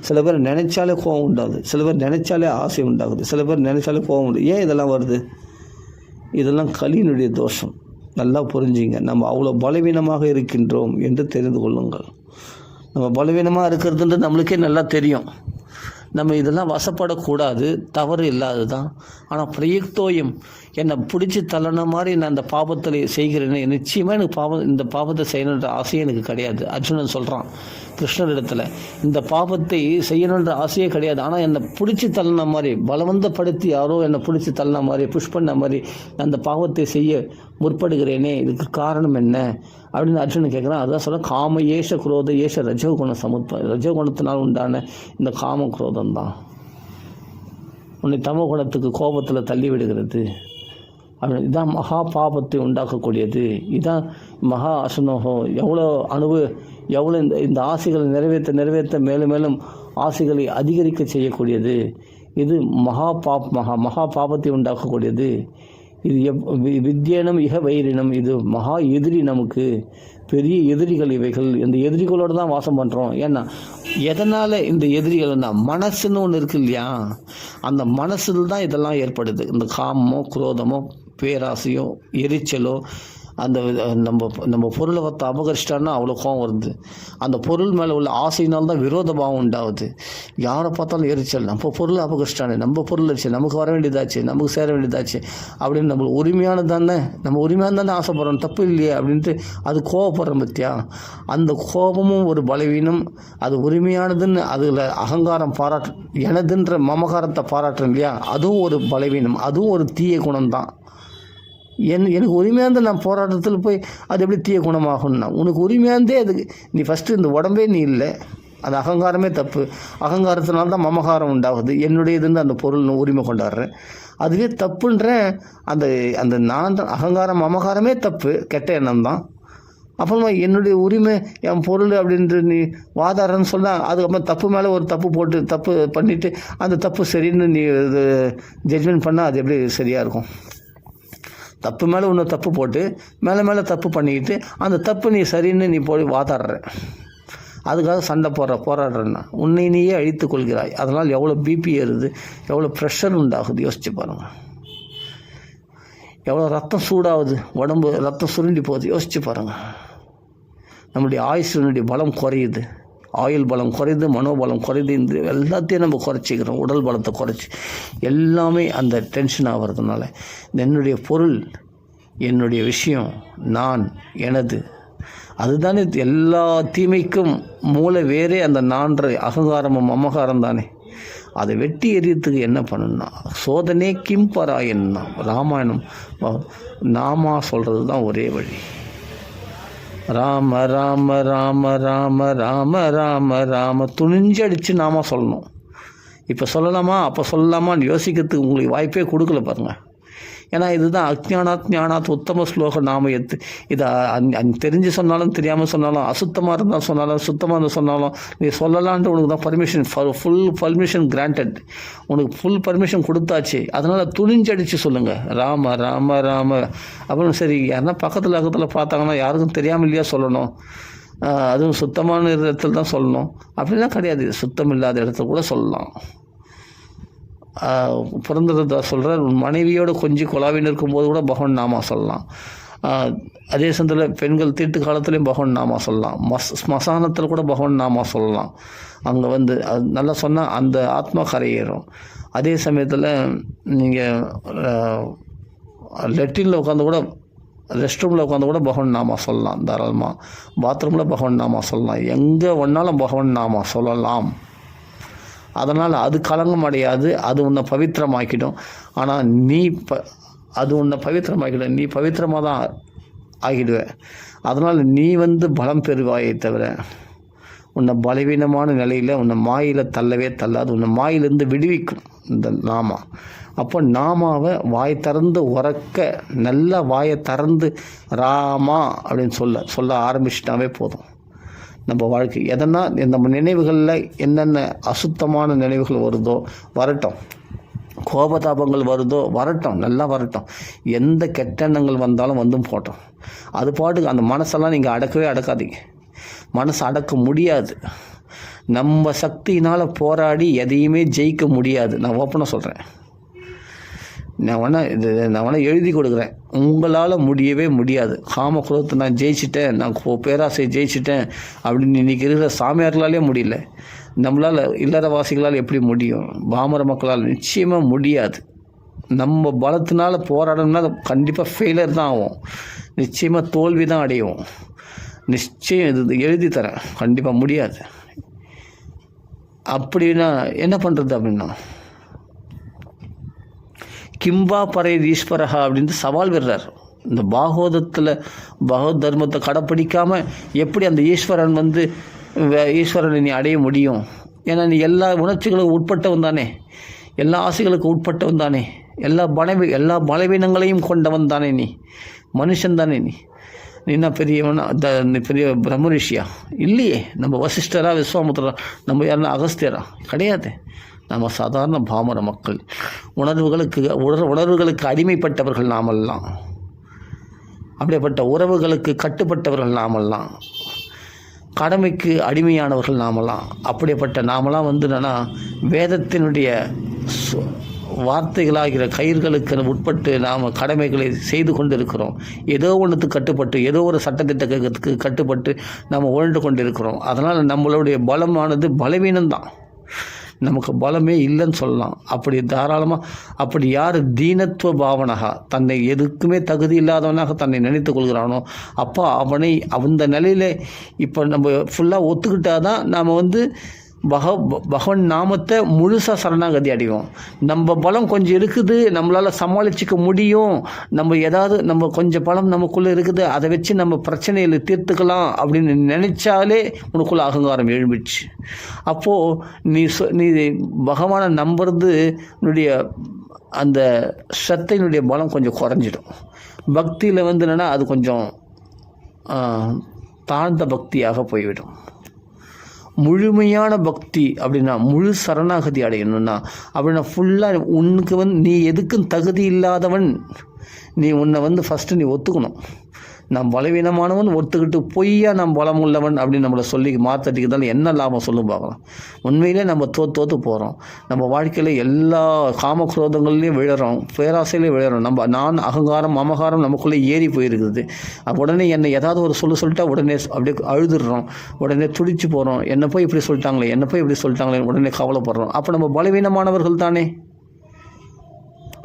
சில பேர் நினைச்சாலே கோபம் உண்டாகுது, சில பேர் நினைச்சாலே ஆசை உண்டாகுது, சில பேர் நினைச்சாலே கோபம் உண்டு. ஏன் இதெல்லாம் வருது? இதெல்லாம் களியினுடைய தோஷம். நல்லா புரிஞ்சுங்க. நம்ம அவ்வளோ பலவீனமாக இருக்கின்றோம் என்று தெரிந்து கொள்ளுங்கள். நம்ம பலவீனமாக இருக்கிறதுன்றது நம்மளுக்கே நல்லா தெரியும். நம்ம இதெல்லாம் வசப்படக்கூடாது, தவறு இல்லாது தான். ஆனால் பிரயுக்தோயம் என்னை பிடிச்சி தள்ளன மாதிரி நான் அந்த பாபத்தில் செய்கிறேன்னு நிச்சயமாக எனக்கு இந்த பாபத்தை செய்யணுன்ற ஆசையே எனக்கு கிடையாது. அர்ஜுனன் சொல்கிறான் கிருஷ்ணரிடத்தில், இந்த பாபத்தை செய்யணுன்ற ஆசையே கிடையாது, ஆனால் என்னை பிடிச்சி தள்ளின மாதிரி, பலவந்தப்படுத்தி யாரோ என்னை பிடிச்சி தள்ளின மாதிரி, புஷ் பண்ண மாதிரி அந்த பாவத்தை செய்ய முற்படுகிறேனே, இதுக்கு காரணம் என்ன அப்படின்னு அர்ஜுனன் கேட்குறான். அதுதான் சொல்ல, காம ஏஷ குரோத ஏஷ ரஜோகுண ரஜோகுணத்தினால் உண்டான இந்த காம குரோதம் தான் உன்னை தமோ குணத்துக்கு கோபத்தில் தள்ளி விடுகிறது. அப்படி இதான் மகா பாபத்தை உண்டாக்கக்கூடியது. இதுதான் மகா அசனோகோ. எவ்வளோ இந்த ஆசைகளை நிறைவேற்ற மேலும் மேலும் ஆசைகளை அதிகரிக்க செய்யக்கூடியது. இது மகா பாபத்தை உண்டாக்கக்கூடியது. இது வித்யேனம் இக வைரினம். இது மகா எதிரி, நமக்கு பெரிய எதிரிகள் இவைகள். இந்த எதிரிகளோடு தான் வாசம் பண்ணுறோம். ஏன்னா எதனால் இந்த எதிரிகள்னா மனசுன்னு ஒன்று இருக்கு இல்லையா, அந்த மனசில் தான் இதெல்லாம் ஏற்படுது. இந்த காமமோ குரோதமோ பேராசையோ எரிச்சலோ அந்த நம்ம பொருளை பார்த்து அபகரிச்சிட்டான்னா அவ்வளோ கோவம் வருது. அந்த பொருள் மேலே உள்ள ஆசையினால்தான் விரோத பாவம் உண்டாகுது. யாரை பார்த்தாலும் எரிச்சல், நம்ம பொருளை அபகரிச்சிட்டானே, நம்ம பொருள் ஆச்சு, நமக்கு வர வேண்டியதாச்சு, நமக்கு சேர வேண்டியதாச்சு அப்படின்னு நம்மளுக்கு உரிமையானது தானே, நம்ம உரிமையான தானே ஆசைப்படுறோம், தப்பு இல்லையே அப்படின்ட்டு அது கோவப்படுறோம் பற்றியா. அந்த கோபமும் ஒரு பலவீனம். அது உரிமையானதுன்னு அதில் அகங்காரம் பாராட்டு, எனதுன்ற மமகாரத்தை பாராட்டுறேன் இல்லையா, அதுவும் ஒரு பலவீனம், அதுவும் ஒரு தீய குணம்தான். எனக்கு உரிமையானது நான் போராட்டத்தில் போய் அது எப்படி தீய குணமாகும்னா, உனக்கு உரிமையானதே அதுக்கு நீ ஃபஸ்ட்டு இந்த உடம்பே நீ இல்லை, அது அகங்காரமே தப்பு. அகங்காரத்தினால்தான் மமகாரம் உண்டாகுது, என்னுடையதுன்னு அந்த பொருள் உரிமை கொண்டாடுறேன், அதுவே தப்புன்றேன். அந்த அந்த நான் அகங்காரம் மமகாரமே தப்பு, கெட்ட எண்ணம் தான். அப்புறமா என்னுடைய உரிமை என் பொருள் அப்படின்ட்டு நீ வாதாடுறன்னு சொன்னால் அதுக்கப்புறம் தப்பு மேலே ஒரு தப்பு போட்டு தப்பு பண்ணிவிட்டு அந்த தப்பு சரின்னு நீ இது ஜட்ஜ்மெண்ட் பண்ணால் அது எப்படி சரியாக இருக்கும்? தப்பு மேலே இன்னும் தப்பு போட்டு மேலே மேலே தப்பு பண்ணிக்கிட்டு அந்த தப்பு நீ சரின்னு நீ போய் வாதாடுற, அதுக்காக சண்டை போராடுறேன்னா உன்னை நீயே அழித்து கொள்கிறாய். அதனால் எவ்வளோ பிபி ஏறுது, எவ்வளோ ப்ரெஷர் உண்டாகுது யோசிச்சு பாருங்கள். எவ்வளோ ரத்தம் சூடாகுது, உடம்பு ரத்தம் சுருண்டி போகுது, யோசிச்சு பாருங்கள். நம்முடைய ஆயுஷனுடைய பலம் குறையுது, ஆயுள் பலம் குறையுது, மனோபலம் குறையுது. இந்த எல்லாத்தையும் நம்ம குறைச்சிக்கிறோம், உடல் பலத்தை குறைச்சி எல்லாமே அந்த டென்ஷன் ஆகிறதுனால என்னுடைய பொருள், என்னுடைய விஷயம், நான், எனது, அதுதானே எல்லா தீமைக்கும் மூளை வேறே அந்த நான்ற அகங்காரமும் அமகாரம் தானே. அதை வெட்டி எறியத்துக்கு என்ன பண்ணணும்னா சோதனை கிம்பராயன்னா ராமாயணம் நாமா சொல்கிறது தான் ஒரே வழி. ராம ராம ராம ராம ராம ராம ராம துணிஞ்சு அடித்து நாம சொல்லணும். இப்போ சொல்லலாமா அப்போ சொல்லலாமான்னு யோசிக்கிறதுக்கு உங்களுக்கு வாய்ப்பே கொடுக்கல பாருங்கள். ஏன்னா இதுதான் அஜ்ஞானாத் ஞானாத் உத்தம ஸ்லோக நாம எத்து. இதை தெரிஞ்சு சொன்னாலும் தெரியாமல் சொன்னாலும், அசுத்தமாக இருந்தால் சொன்னாலும் சுத்தமாக இருந்தால் சொன்னாலும் நீ சொல்லலான்ட்டு உனக்கு தான் பர்மிஷன், ஃபுல் பர்மிஷன் கிராண்டட், உனக்கு ஃபுல் பர்மிஷன் கொடுத்தாச்சு. அதனால் துணிஞ்சடிச்சு சொல்லுங்கள் ராம ராம ராம அப்படின்னு. சரி, யாருன்னா பக்கத்தில் பார்த்தாங்கன்னா யாருக்கும் தெரியாமல் இல்லையா சொல்லணும், அதுவும் சுத்தமான இடத்துல தான் சொல்லணும் அப்படின்னா கிடையாது, சுத்தம் இல்லாத இடத்துல கூட சொல்லலாம். பிறந்ததை சொல்கிறார், மனைவியோடு கொஞ்சம் குழாவின்னு இருக்கும்போது கூட பகவான் நாமா சொல்லலாம். அதே சமயத்தில் பெண்கள் தீட்டு காலத்துலேயும் பகவான் நாமா சொல்லலாம். ஸ்மசானத்தில் கூட பகவான் நாமா சொல்லலாம். அங்கே வந்து அது நல்லா சொன்னால் அந்த ஆத்மா கரையேறும். அதே சமயத்தில் நீங்கள் லெட்டினில் உட்காந்து கூட, ரெஸ்ட் ரூமில் உட்காந்து கூட பகவான் நாமா சொல்லலாம் தாராளமாக. பாத்ரூமில் பகவான் நாமா சொல்லலாம், எங்கே ஒன்றாலும் பகவான் நாமா சொல்லலாம். அதனால் அது களங்கம் அடையாது, அது உன்னை பவித்திரமாக்கிடும். ஆனால் நீ அது உன்னை பவித்திரமாக்கிடும், நீ பவித்திரமாக தான் ஆகிடுவேன். அதனால் நீ வந்து பலம் பெறுவாயை தவிர உன்னை பலவீனமான நிலையில் உன்னை மாயில் தள்ளவே தள்ளாது, உன்னை மாயிலிருந்து விடுவிக்கும் இந்த நாமா. அப்போ நாமாவை வாய் திறந்து உறக்க, நல்ல வாயை திறந்து ராமா அப்படின்னு சொல்ல ஆரம்பிச்சிட்டாவே போதும். நம்ம வாழ்க்கை எதனா நம்ம நினைவுகளில் என்னென்ன அசுத்தமான நினைவுகள் வருதோ வரட்டும், கோபதாபங்கள் வருதோ வரட்டும், நல்லா வரட்டும். எந்த கெட்டெண்ணங்கள் வந்தாலும் வந்தும் போட்டோம். அது பாட்டுக்கு அந்த மனசெல்லாம் நீங்கள் அடக்கவே அடக்காதீங்க. மனசை அடக்க முடியாது. நம்ம சக்தியினால் போராடி எதையுமே ஜெயிக்க முடியாது. நான் ஓப்பனாக சொல்கிறேன். நான் வேணா எழுதி கொடுக்குறேன், உங்களால் முடியவே முடியாது. காம குலத்தை நான் ஜெயிச்சிட்டேன், நான் பேராசை ஜெயிச்சிட்டேன் அப்படின்னு இன்றைக்கி இருக்கிற சாமியார்களாலே முடியல. நம்மளால் இல்லறவாசிகளால் எப்படி முடியும்? பாமர மக்களால் நிச்சயமாக முடியாது. நம்ம பலத்தினால் போராடணும்னா கண்டிப்பாக ஃபெயிலியர் தான் ஆகும், நிச்சயமாக தோல்வி தான் அடையும். நிச்சயம் இது எழுதி தரேன், கண்டிப்பாக முடியாது. அப்படின்னா என்ன பண்ணுறது அப்படின்னா, கிம்பா பரை ஈஸ்வரஹா அப்படின்ட்டு சவால் விடுறார். இந்த பாகவதத்தில் பகவத் தர்மத்தை கடைப்பிடிக்காமல் எப்படி அந்த ஈஸ்வரன் வந்து ஈஸ்வரனை நீ அடைய முடியும்? ஏன்னா நீ எல்லா உணர்ச்சிகளுக்கு உட்பட்டவன் தானே, எல்லா ஆசைகளுக்கு உட்பட்டவன் தானே, எல்லா பலவீனங்களையும் கொண்டவன் தானே, நீ மனுஷன் தானே. நீ என்ன பெரியவனா, பெரிய பிரம்ம ரிஷியா? இல்லையே. நம்ம வசிஷ்டரா, விஸ்வாமுத்திரா, நம்ம யாருன்னா அகஸ்தியரா? கிடையாது. நம்ம சாதாரண பாமர மக்கள், உணர்வுகளுக்கு அடிமைப்பட்டவர்கள் நாமெல்லாம், அப்படிப்பட்ட உறவுகளுக்கு கட்டுப்பட்டவர்கள் நாமெல்லாம், கடமைக்கு அடிமையானவர்கள் நாமெல்லாம். அப்படிப்பட்ட நாமெல்லாம் வந்து என்னன்னா வேதத்தினுடைய வார்த்தைகளாகிற கயிர்களுக்கு உட்பட்டு நாம் கடமைகளை செய்து கொண்டு இருக்கிறோம். ஏதோ ஒன்றுக்கு கட்டுப்பட்டு, ஏதோ ஒரு சட்டத்திட்டத்துக்கு கட்டுப்பட்டு நாம் உழண்டு கொண்டு இருக்கிறோம். அதனால் நம்மளுடைய பலமானது பலவீனம்தான், நமக்கு பலமே இல்லைன்னு சொல்லலாம். அப்படி தாராளமாக அப்படி யார் தீனத்துவ பாவனகா, தன்னை எதுக்குமே தகுதி இல்லாதவனாக தன்னை நினைத்து கொள்கிறானோ, அப்போ அவனை அந்த நிலையில் இப்போ நம்ம ஃபுல்லாக ஒத்துக்கிட்டாதான் நாம் பகவன் நாமத்தை முழுசாக சரணாகதி அடைவோம். நம்ம பலம் கொஞ்சம் இருக்குது, நம்மளால் சமாளிச்சிக்க முடியும், நம்ம கொஞ்சம் பலம் நமக்குள்ளே இருக்குது, அதை வச்சு நம்ம பிரச்சனையில் தீர்த்துக்கலாம் அப்படின்னு நினச்சாலே உனக்குள்ள அகங்காரம் எழும்பிடுச்சு. அப்போது நீ பகவானை நம்புறது என்னுடைய அந்த சத்தையினுடைய பலம் கொஞ்சம் குறைஞ்சிடும். பக்தியில் என்னென்னா அது கொஞ்சம் தாழ்ந்த பக்தியாக போய்விடும். முழுமையான பக்தி அப்படின்னா, முழு சரணாகதி அடையணும்னா அப்படின்னா ஃபுல்லாக உனக்கு நீ எதுக்கும் தகுதி இல்லாதவன், நீ உன்னை ஃபஸ்ட்டு நீ ஒத்துக்கணும். நான் பலவீனமானவன் ஒத்துக்கிட்டு பொய்யா நான் பலம் உள்ளவன் அப்படின்னு நம்மளை சொல்லி மாற்றடிக்கிறதால என்ன லாபம் சொல்லும் பார்க்கலாம். உண்மையிலே நம்ம தோற்று போகிறோம். நம்ம வாழ்க்கையில் எல்லா காமக்ரோதங்கள்லேயும் விழறோம், பேராசையிலையும் விழறோம். நான் அகங்காரம் மமகாரம் நமக்குள்ளே ஏறி போயிருக்குது. உடனே என்னை ஏதாவது ஒரு சொல்லிட்டா உடனே அப்படியே அழுதுடுறோம், உடனே துடிச்சு போகிறோம். என்னை போய் இப்படி சொல்லிட்டாங்களே உடனே கவலைப்படுறோம். அப்போ நம்ம பலவீனமானவர்கள் தானே,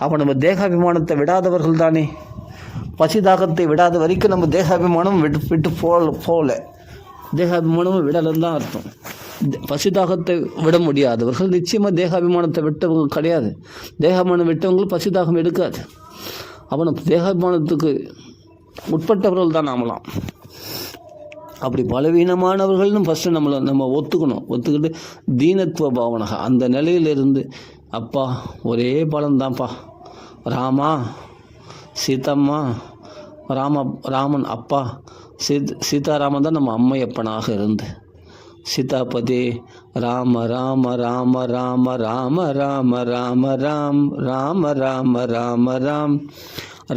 அப்போ நம்ம தேகாபிமானத்தை விடாதவர்கள் தானே. பசிதாகத்தை விடாத வரைக்கும் நம்ம தேகாபிமானம் விட்டு போகல, தேகாபிமானமும் விடலன்னு தான் அர்த்தம். பசிதாகத்தை விட முடியாதவர்கள் நிச்சயமாக தேகாபிமானத்தை விட்டவங்க கிடையாது. தேகாபிமானம் விட்டவங்களுக்கு பசிதாகம் எடுக்காது. அப்போ நம்ம தேகாபிமானத்துக்கு உட்பட்டவர்கள் தான் நாமலாம். அப்படி பலவீனமானவர்கள்னு ஃபஸ்ட்டு நம்ம ஒத்துக்கிட்டு தீனத்துவ பாவனகா அந்த நிலையிலிருந்து, அப்பா ஒரே பலம்தான்ப்பா, ராமா சீதம்மா, ராமன் அப்பா, சீதாராமன் தான் நம்ம அம்மையப்பனாக இருந்து, சீதாபதி ராம ராம ராம ராம ராம ராம ராம ராம் ராம ராம ராம ராம்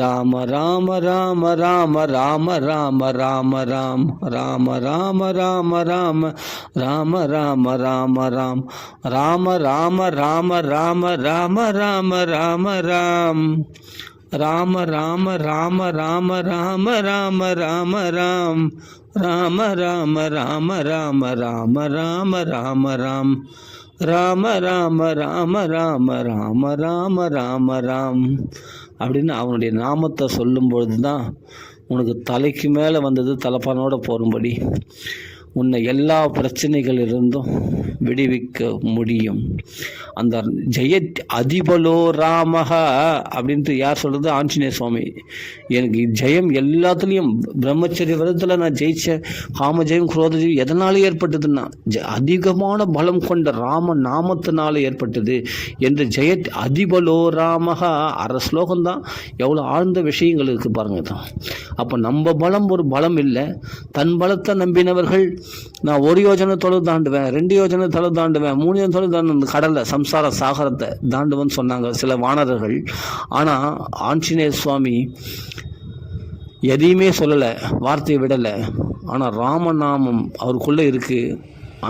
ராம ராம ராம ராம ராம ராம ராம ராம் ராம ராம ராம ராம ராம ராம ராம ராம் ராம ராம ராம ராம ராம ராம ராம ராம் ராம ராம ராம ராம ராம ராம ராம ராம் ராம ராம ராம ராம ராம ராம ராம ராம் ராம ராம ராம ராம ராம ராம ராம ராம் அப்படின்னு அவனுடைய நாமத்தை சொல்லும்பொழுது தான் உனக்கு தலைக்கு மேலே வந்தது தலைப்பானோடு போகும்படி உன்னை எல்லா பிரச்சனைகளிலிருந்தும் விடுவிக்க முடியும். அந்த ஜெயத் அதிபலோ ராமஹ அப்படின்ட்டு யார் சொல்கிறது? ஆஞ்சநேய சுவாமி. எனக்கு ஜெயம் எல்லாத்துலேயும் பிரம்மச்சரிய விரதத்தில் நான் ஜெயித்தேன். காமஜெயம் குரோதஜெயம் எதனால ஏற்பட்டதுன்னா அதிகமான பலம் கொண்ட ராம நாமத்தினால ஏற்பட்டது என்று ஜெயத் அதிபலோ ராமஹ. அரை ஸ்லோகம்தான், எவ்வளோ ஆழ்ந்த விஷயங்கள் இருக்குது பாருங்க தான். அப்போ நம்ம பலம் ஒரு பலம் இல்லை. தன் பலத்தை நம்பினவர்கள் நான் 1 யோஜனை தொலைவு தாண்டுவேன், 2 யோஜனை தொலைவு தாண்டுவேன், 3 யோஜனை தொலைவு தாண்டு கடலை சம்சார சாகரத்தை தாண்டுவேன்னு சொன்னாங்க சில வானரர்கள். ஆனால் ஆஞ்சநேய சுவாமி எதையுமே சொல்லலை, வார்த்தையை விடலை. ஆனால் ராமநாமம் அவருக்குள்ளே இருக்குது.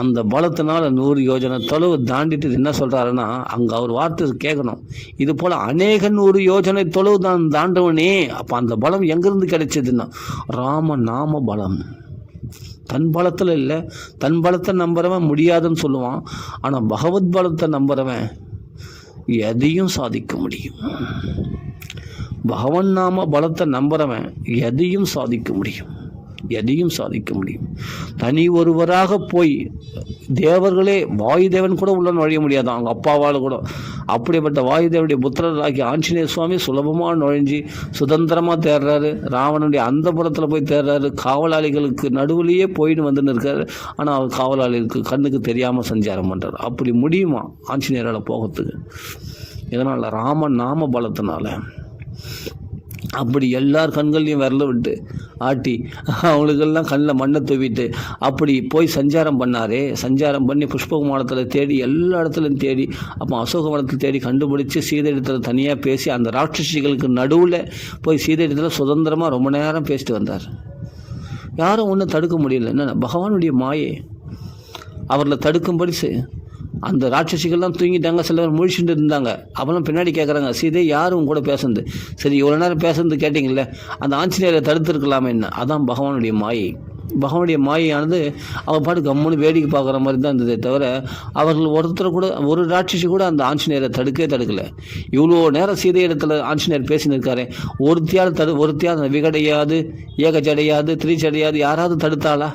அந்த பலத்தினால 100 யோஜனை தொலைவு தாண்டிட்டு என்ன சொல்கிறாருன்னா, அங்கே அவர் வார்த்தை கேட்கணும். இது போல் அநேக 100 யோஜனை தொலைவு தான் தாண்டவனே. அப்போ அந்த பலம் எங்கேருந்து கிடைச்சதுன்னா ராமநாம பலம். தன் பலத்தில் இல்லை, தன் பலத்தை நம்புறவன் முடியாதுன்னு சொல்லுவான். ஆனால் பகவத் பலத்தை நம்புறவன் எதையும் சாதிக்க முடியும். பகவன் நாம பலத்தை நம்புறவன் எதையும் சாதிக்க முடியும், எதையும் சாதிக்க முடியும். தனி ஒருவராக போய் தேவர்களே, வாயுதேவன் கூட உள்ள நுழைய முடியாது அவங்க அப்பாவால் கூட. அப்படிப்பட்ட வாயுதேவனுடைய புத்திரராகி ஆஞ்சநேய சுவாமி சுலபமாக நுழைஞ்சி சுதந்திரமாக தேடுறாரு. ராவனுடைய அந்த புறத்தில் போய் தேடுறாரு. காவலாளிகளுக்கு நடுவுலையே போயிட்டு வந்துன்னு இருக்காரு. ஆனால் அவர் காவலாளிகளுக்கு கண்ணுக்கு தெரியாமல் சஞ்சாரம் பண்ணுறாரு. அப்படி முடியுமா ஆஞ்சநேயரால் போகிறதுக்கு? இதனால் ராம நாம பலத்தினால. அப்படி எல்லார் கண்கள்லையும் விரல விட்டு ஆட்டி அவங்களுக்கெல்லாம் கண்ணில் மண்ணை தூவிட்டு அப்படி போய் சஞ்சாரம் பண்ணாரே. சஞ்சாரம் பண்ணி புஷ்பகுமாரத்தில் தேடி எல்லா இடத்துலையும் தேடி, அப்போ அசோகவனத்தில் தேடி கண்டுபிடிச்சி சீதை இடத்துல தனியாக பேசி அந்த ராட்சசிகளுக்கு நடுவில் போய் சீதை இடத்துல சுதந்திரமாக ரொம்ப நேரம் பேசிட்டு வந்தார். யாரும் ஒன்றும் தடுக்க முடியல. என்ன பகவானுடைய மாயே அவர்களை தடுக்கும்படி அந்த ராட்சசிகள்லாம் தூங்கிட்டாங்க, சில பேர் முழிச்சுட்டு இருந்தாங்க. அப்போலாம் பின்னாடி கேட்குறாங்க, சீதை யாரும் கூட பேசுனது? சரி, இவ்வளோ நேரம் பேசுறது கேட்டிங்களே, அந்த ஆஞ்சநேயரை தடுத்துருக்கலாமே என்ன? அதான் பகவானுடைய மாயை. பகவானுடைய மாயானது அவர் பாட்டு கம்முன்னு வேடிக்கை பார்க்குற மாதிரி தான் இருந்ததே தவிர, அவர்கள் ஒருத்தர் கூட, ஒரு ராட்சசி கூட அந்த ஆஞ்சநேயரை தடுக்கலை. இவ்வளோ நேரம் சீதை இடத்துல ஆஞ்சநேயர் பேசினிருக்காரு. ஒருத்தியால் விகடையாது, ஏகச்சடையாது, திரிச்சடையாது, யாராவது தடுத்தாளா?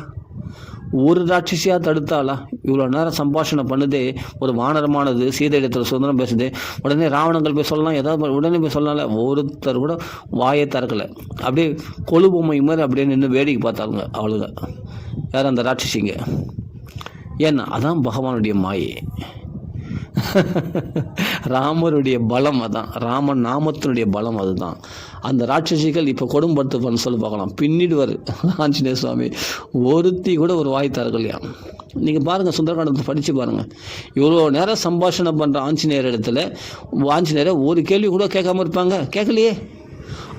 ஒரு ராட்சசியாக தடுத்தாளா? இவ்வளோ நேரம் சம்பாஷணை பண்ணுதே ஒரு வானரமானது சீதை இடத்துல சுதந்திரம் பேசுது. உடனே ராவணங்கள் போய் சொல்லலாம், ஏதாவது உடனே போய் சொல்லலாம். ஒருத்தர் கூட வாயை திறக்கலை. அப்படியே கொழுபொம்மை மாதிரி அப்படியே நின்று வேடிக்கை பார்த்தாளுங்க அவளுங்க. யார்? அந்த ராட்சசிங்க. ஏன்னா அதான் பகவானுடைய மாயை. ராமருடைய பலம் அதான், ராமன் நாமத்தினுடைய பலம் அதுதான். அந்த ராட்சசிகள் இப்போ கொடும்படுத்து சொல்லி பார்க்கலாம், பின்னிடுவார் ஆஞ்சநேய சுவாமி. ஒருத்தி கூட ஒரு வாய் தரக்கலையா? நீங்கள் பாருங்கள், சுந்தரகாண்டத்தை படித்து பாருங்கள். இவ்வளோ நேரம் சம்பாஷணை பண்ணுற ஆஞ்சநேயர் இடத்துல ஆஞ்சநேயரை ஒரு கேள்வி கூட கேட்காம இருப்பாங்க? கேட்கலையே.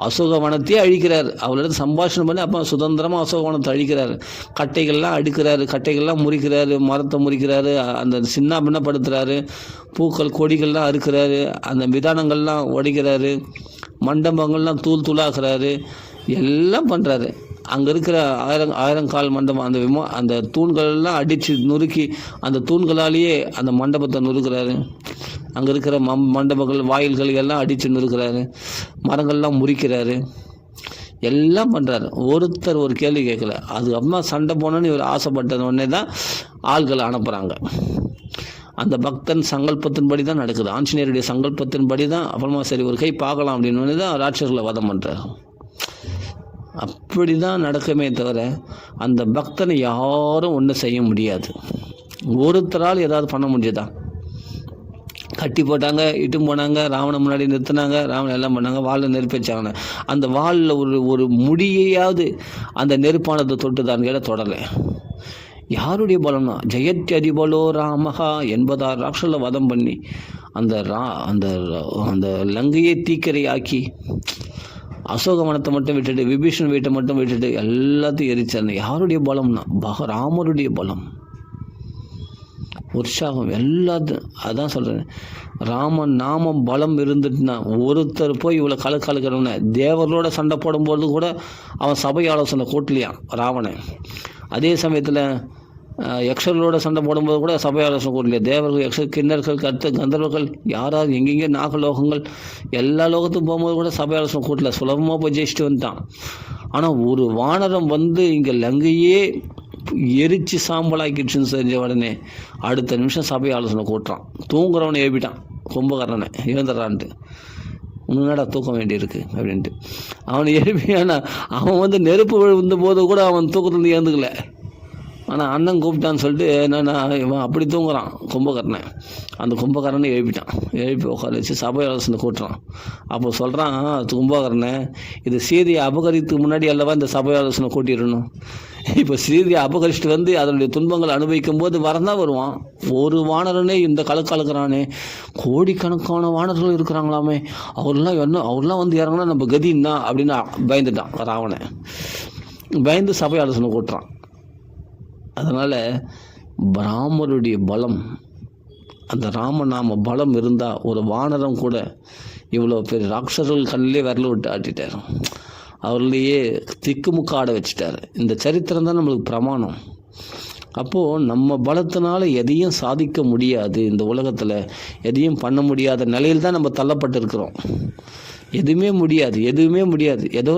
அசோகவனத்தையே அழிக்கிறார். அவளிடத்து சம்பாஷணம் பண்ணி அப்போ சுதந்திரமாக அசோகவனத்தை அழிக்கிறார். கட்டைகள்லாம் அடுக்கிறாரு, கட்டைகள்லாம் முறிக்கிறாரு, மரத்தை முறிக்கிறாரு, அந்த சின்ன பின்னப்படுத்துகிறாரு, பூக்கள் கொடிகள்லாம் அறுக்கிறாரு, அந்த விதானங்கள்லாம் உடைக்கிறாரு, மண்டபங்கள்லாம் தூள் தூளாக்குறாரு, எல்லாம் பண்ணுறாரு. அங்கே இருக்கிற ஆயிரங்கால் மண்டபம், அந்த தூண்களெல்லாம் அடித்து நொறுக்கி அந்த தூண்களாலேயே அந்த மண்டபத்தை நொறுக்கிறாரு. அங்கே இருக்கிற மண்டபங்கள் வாயில்கள் எல்லாம் அடித்து நொறுக்கிறாரு, மரங்கள்லாம் முறிக்கிறாரு, எல்லாம் பண்ணுறாரு. ஒருத்தர் ஒரு கேள்வி கேட்கல. அது அம்மா சண்டை போனோன்னு இவர் ஆசைப்பட்டது உடனே தான் ஆள்களை அனுப்புகிறாங்க. அந்த பக்தன் சங்கல்பத்தின்படி தான் நடக்குது. ஆஞ்சநேயருடைய சங்கல்பத்தின்படி தான். அப்புறமா சரி ஒரு கை பார்க்கலாம் அப்படின்னு தான் ராட்சர்களை வதம் பண்ணுறாரு. அப்படி தான் நடக்குமே தவிர அந்த பக்தனை யாரும் ஒன்றும் செய்ய முடியாது. ஒருத்தரால் ஏதாவது பண்ண முடியுதா? கட்டி போட்டாங்க, இட்டும் போனாங்க, ராவணன் முன்னாடி நிறுத்தினாங்க, ராவணன் எல்லாம் பண்ணாங்க, வாளில் நெருப்பு வச்சாங்க. அந்த வாளில் ஒரு முடியையாவது அந்த நெருப்பானதை தொட்டுதான் கேட்ட தொடலை. யாருடைய பலம்னா ஜெயத்தி அதிபலோ ராமகா 86 ராட்சஸை வதம் பண்ணி அந்த அந்த லங்கையை தீக்கரையாக்கி அசோகவனத்தை மட்டும் விட்டுட்டு விபீஷன் வீட்டை மட்டும் விட்டுட்டு எல்லாத்தையும் எரிச்சாங்க. யாருடைய பலம்னா ராமருடைய பலம், உற்சாகம், எல்லாத்தையும். அதான் சொல்கிறேன், ராமன் நாமம் பலம் இருந்துட்டுனா ஒருத்தர் போய் இவ்வளோ கலக்கிறவன தேவர்களோட சண்டை போடும்போது கூட அவன் சபை ஆலோசனை கூட்டலையான் ராவணன். அதே சமயத்தில் யக்ஷர்களோட சண்டை போடும்போது கூட சபை ஆலோசனை கூட்டலையா. தேவர்கள், கிண்ணர்கள், கந்தர்வர்கள், யாராவது எங்கெங்கே நாகலோகங்கள் எல்லா லோகத்துக்கும் போகும்போது கூட சபை ஆலோசனை கூட்டல. சுலபமாக போய் ஜெயிச்சுட்டு வந்துட்டான். ஆனால் ஒரு வானரம் இங்கே லங்கையே எரிச்சு சாம்பலாக்கிடுச்சுன்னு தெரிஞ்ச உடனே அடுத்த நிமிஷம் சபை ஆலோசனை கூட்டுறான். தூங்குறவனை எழுப்பிட்டான், கும்பகர்ணனை எழுந்துடுறான்ட்டு. முன்னாடா தூக்கம் வேண்டியிருக்கு அப்படின்ட்டு அவனை எழுப்பியானா அவன் நெருப்பு விழுந்த போது கூட அவன் தூக்கத்துலேருந்து ஏந்துக்கல. ஆனால் அண்ணன் கூப்பிட்டான்னு சொல்லிட்டு என்னென்னா இவன் அப்படி தூங்குறான் கும்பகர்ணன். அந்த கும்பகர்ணனை எழுப்பி உட்கார வச்சு சபை ஆலோசனை கூட்டுறான். அப்போ சொல்கிறான் கும்பகர்ணன், இது சீதையை அபகரித்துக்கு முன்னாடி அல்லவா இந்த சபை ஆலோசனை கூட்டிடணும். இப்போ சீதையை அபகரிச்சுட்டு அதனுடைய துன்பங்கள் அனுபவிக்கும் போது வரந்தான் வருவான். ஒரு வானரனே இந்த கலக்கிறானே, கோடிக்கணக்கான வானர்கள் இருக்கிறாங்களாமே, அவர்லாம் இறங்கினா நம்ம கதின்னா அப்படின்னு பயந்துட்டான் ராவணன். பயந்து சபை ஆலோசனை கூட்டுறான். அதனால் ராமருடைய பலம், அந்த ராமநாம பலம் இருந்தால் ஒரு வானரம் கூட இவ்வளோ பெரிய ராட்சர்கள் கண்ணிலே விரல விட்டு ஆட்டிட்டார். அவர்களையே திக்குமுக்காட வச்சுட்டார். இந்த சரித்திரம் தான் நம்மளுக்கு பிரமாணம். அப்போது நம்ம பலத்தினால எதையும் சாதிக்க முடியாது, இந்த உலகத்தில் எதையும் பண்ண முடியாத நிலையில் தான் நம்ம தள்ளப்பட்டிருக்கிறோம். எதுவுமே முடியாது. ஏதோ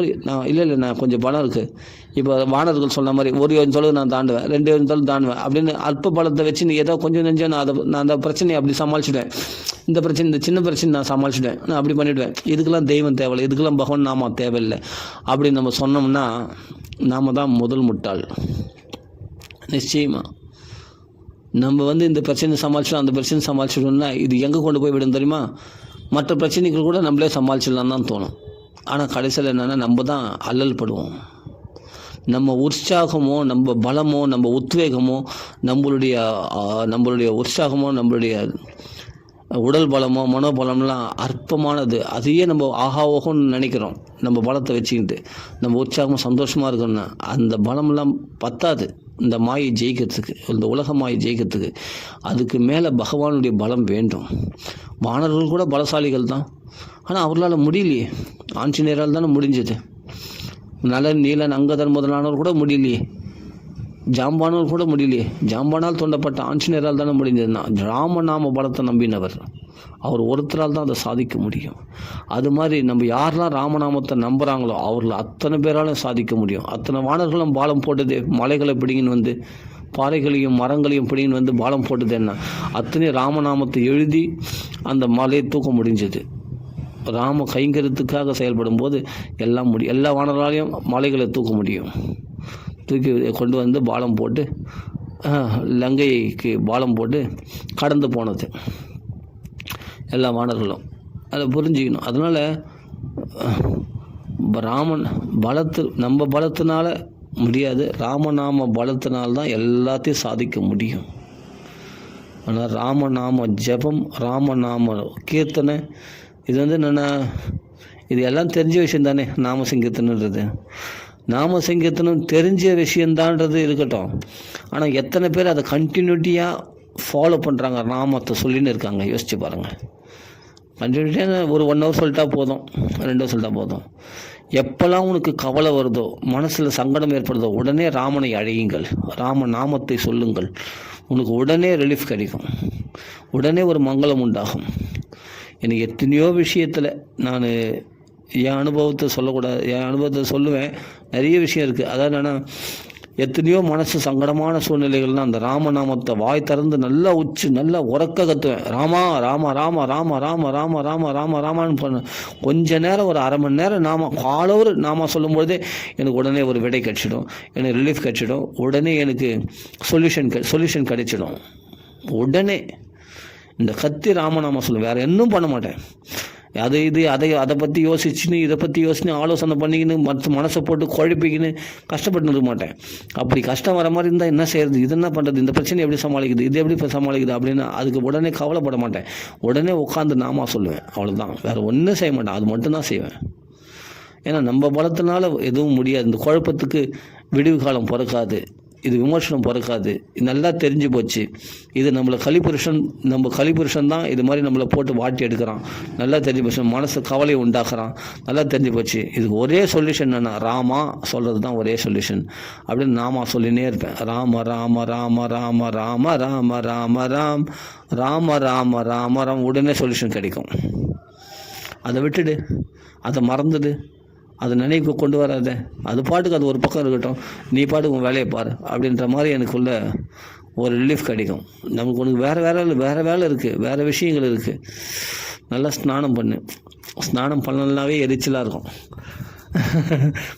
நான் கொஞ்சம் பலம் இருக்குது. இப்போ வானர்கள் சொன்ன மாதிரி ஒரு யோஜனை நான் தாண்டுவேன், 2 யோஜனை தாண்டுவேன் அப்படின்னு அல்ப பலத்தை வச்சு ஏதோ கொஞ்சம் நெஞ்சம் நான் அந்த பிரச்சனையை அப்படி சமாளிச்சுடுவேன். இந்த சின்ன பிரச்சனை நான் சமாளிச்சுடுவேன், நான் அப்படி பண்ணிவிடுவேன். இதுக்கெல்லாம் தெய்வம் தேவையில்லை, இதுக்கெல்லாம் பகவான் நாம தேவையில்லை அப்படின்னு நம்ம சொன்னோம்னா நாம தான் முதல் முட்டாள். நிச்சயமாக நம்ம இந்த பிரச்சனை சமாளிச்சிடும், அந்த பிரச்சனை சமாளிச்சிடும்னா இது எங்கே கொண்டு போய் விடும் தெரியுமா? மற்ற பிரச்சனைகள் கூட நம்மளே சமாளிச்சிடலாம் தான் தோணும். ஆனால் கடைசியில் என்னென்னா நம்ம தான் அல்லல் படுவோம். நம்ம உற்சாகமோ, நம்ம பலமோ, நம்ம உத்வேகமோ, நம்மளுடைய உற்சாகமோ, நம்மளுடைய உடல் பலமோ, மனோபலம்லாம் அற்பமானது. அதையே நம்ம ஓகோன்னு நினைக்கிறோம். நம்ம பலத்தை வச்சுக்கிட்டு நம்ம உற்சாகமாக சந்தோஷமாக இருக்கணும்னா அந்த பலமெல்லாம் பத்தாது. இந்த மாயை ஜெயிக்கிறதுக்கு, இந்த உலக மாயை ஜெயிக்கிறதுக்கு. அதுக்கு மேலே பகவானுடைய பலம் வேண்டும். வானர்கள் கூட பலசாலிகள் தான், ஆனால் அவர்களால் முடியலையே. ஆஞ்சநேயரால் தானே முடிஞ்சது. நலன், நீலன், அங்கதன் முதலானவர் கூட முடியலையே. ஜாம்பானவர் கூட முடியலையே. ஜாம்பானால் தோண்டப்பட்ட ஆஞ்சநேயரால் தானே முடிஞ்சதுன்னா ராமநாம பலத்தை நம்பினவர் அவர் ஒருத்தரால் தான் அதை சாதிக்க முடியும். அது மாதிரி நம்ம யாரெல்லாம் ராமநாமத்தை நம்புகிறாங்களோ அவர்கள் அத்தனை பேராலும் சாதிக்க முடியும். அத்தனை வானர்களும் பாலம் போட்டது, மலைகளை பிடிங்கின்னு வந்து பாறைகளையும் மரங்களையும் பிடிங்கின்னு வந்து பாலம் போட்டது என்ன, அத்தனை ராமநாமத்தை எழுதி அந்த மலையை தூக்க முடிஞ்சது. ராம கைங்கரியத்துக்காக செயல்படும் போது எல்லாம் முடியும். எல்லா வானர்களாலையும் மலைகளை தூக்க முடியும். தூக்கி கொண்டு வந்து பாலம் போட்டு லங்கைக்கு பாலம் போட்டு கடந்து போனது எல்லா வானர்களும். அதை புரிஞ்சுக்கணும். அதனால் ராமன் நம்ம பலத்தினால முடியாது, ராமநாம பலத்தினால்தான் எல்லாத்தையும் சாதிக்க முடியும். ஆனால் ராமநாம ஜபம், ராமநாம கீர்த்தனை, இது என்னென்னா இது எல்லாம் தெரிஞ்ச விஷயம் தானே. நாமசங்கீர்த்தனைன்றது நாமசங்கீர்த்தனம் தெரிஞ்ச விஷயந்தான்றது இருக்கட்டும், ஆனால் எத்தனை பேர் அதை கண்டினியூட்டியாக ஃபாலோ பண்ணுறாங்க, நாமத்தை சொல்லின்னு இருக்காங்க. யோசிச்சு பாருங்கள். கண்டினியூட்டியாக ஒரு 1 ஹவர் சொல்லிட்டா போதும், 2 ஹவர் சொல்லிட்டா போதும். எப்போல்லாம் உனக்கு கவலை வருதோ, மனசில் சங்கடம் ஏற்படுதோ, உடனே ராமனை அழையுங்கள், ராம நாமத்தை சொல்லுங்கள். உனக்கு உடனே ரிலீஃப் கிடைக்கும், உடனே ஒரு மங்களம் உண்டாகும். எனக்கு எத்தனையோ விஷயத்தில் நான் என் அனுபவத்தை சொல்லக்கூடாது, என் அனுபவத்தை சொல்லுவேன். நிறைய விஷயம் இருக்குது. அதாவது என்னென்னா, எத்தனையோ மனசு சங்கடமான சூழ்நிலைகள்லாம் அந்த ராமநாமத்தை வாய் திறந்து நல்லா நல்லா உறக்க கத்துவேன். ராமா ராமா ராமா ராமா ராமா ராமா ராமா ராமா ராமான்னு பண்ண கொஞ்ச நேரம், ஒரு அரை மணி நேரம் காலோரு நாமா சொல்லும்போதே எனக்கு உடனே ஒரு விடை கிடச்சிடும், எனக்கு ரிலீஃப் கிடச்சிடும், உடனே எனக்கு சொல்யூஷன் கிடைச்சிடும். உடனே இந்த கத்தி ராமநாமா சொல்லுவேன், வேறு இன்னும் பண்ண மாட்டேன். அதை பற்றி யோசிச்சுன்னு, இதை பற்றி யோசிச்சு ஆலோசனை பண்ணிக்கின்னு மனசை போட்டு குழப்பிக்கின்னு கஷ்டப்பட்டு இருக்க மாட்டேன். அப்படி கஷ்டம் வர மாதிரி இருந்தால் என்ன செய்யறது, இது என்ன பண்ணுறது, இந்த பிரச்சனை எப்படி சமாளிக்குது, இது எப்படி சமாளிக்குது அப்படின்னு அதுக்கு உடனே கவலைப்பட மாட்டேன். உடனே உட்காந்து நாமா சொல்லுவேன். அவ்வளோதான், வேறு ஒன்றும் செய்ய மாட்டேன். அது மட்டும்தான் செய்வேன். ஏன்னா நம்ம பலத்தினால எதுவும் முடியாது. இந்த குழப்பத்துக்கு விடிவு காலம் பிறக்காது, இது விமர்சனம் பிறக்காது. நல்லா தெரிஞ்சு போச்சு. இது நம்ம கலிபுருஷன் தான் இது மாதிரி நம்மளை போட்டு வாட்டி எடுக்கிறான். நல்லா தெரிஞ்சு போச்சு, மனசு கவலையை உண்டாக்குறான். நல்லா தெரிஞ்சு போச்சு. இதுக்கு ஒரே சொல்யூஷன் என்னென்னா ராமா சொல்கிறது தான் ஒரே சொல்யூஷன் அப்படின்னு நாமா சொல்லினே இருப்பேன். ராம ராம ராம ராம ராம ராம ராம ராம் ராம ராம ராம ராம். உடனே சொல்யூஷன் கிடைக்கும். அதை விட்டுடு, அதை மறந்துடு, அது நினைவுக்கு கொண்டு வராத. அது பாட்டுக்கு அது ஒரு பக்கம் இருக்கட்டும், நீ பாட்டுக்கு உன் வேலையை பாரு அப்படின்ற மாதிரி எனக்குள்ள ஒரு ரிலீஃப் கிடைக்கும். நமக்கு உனக்கு வேறு வேலை இருக்குது, வேறு விஷயங்கள் இருக்குது. நல்லா ஸ்நானம் பண்ணு. ஸ்நானம் பண்ணலனாவே எரிச்சலாக இருக்கும்.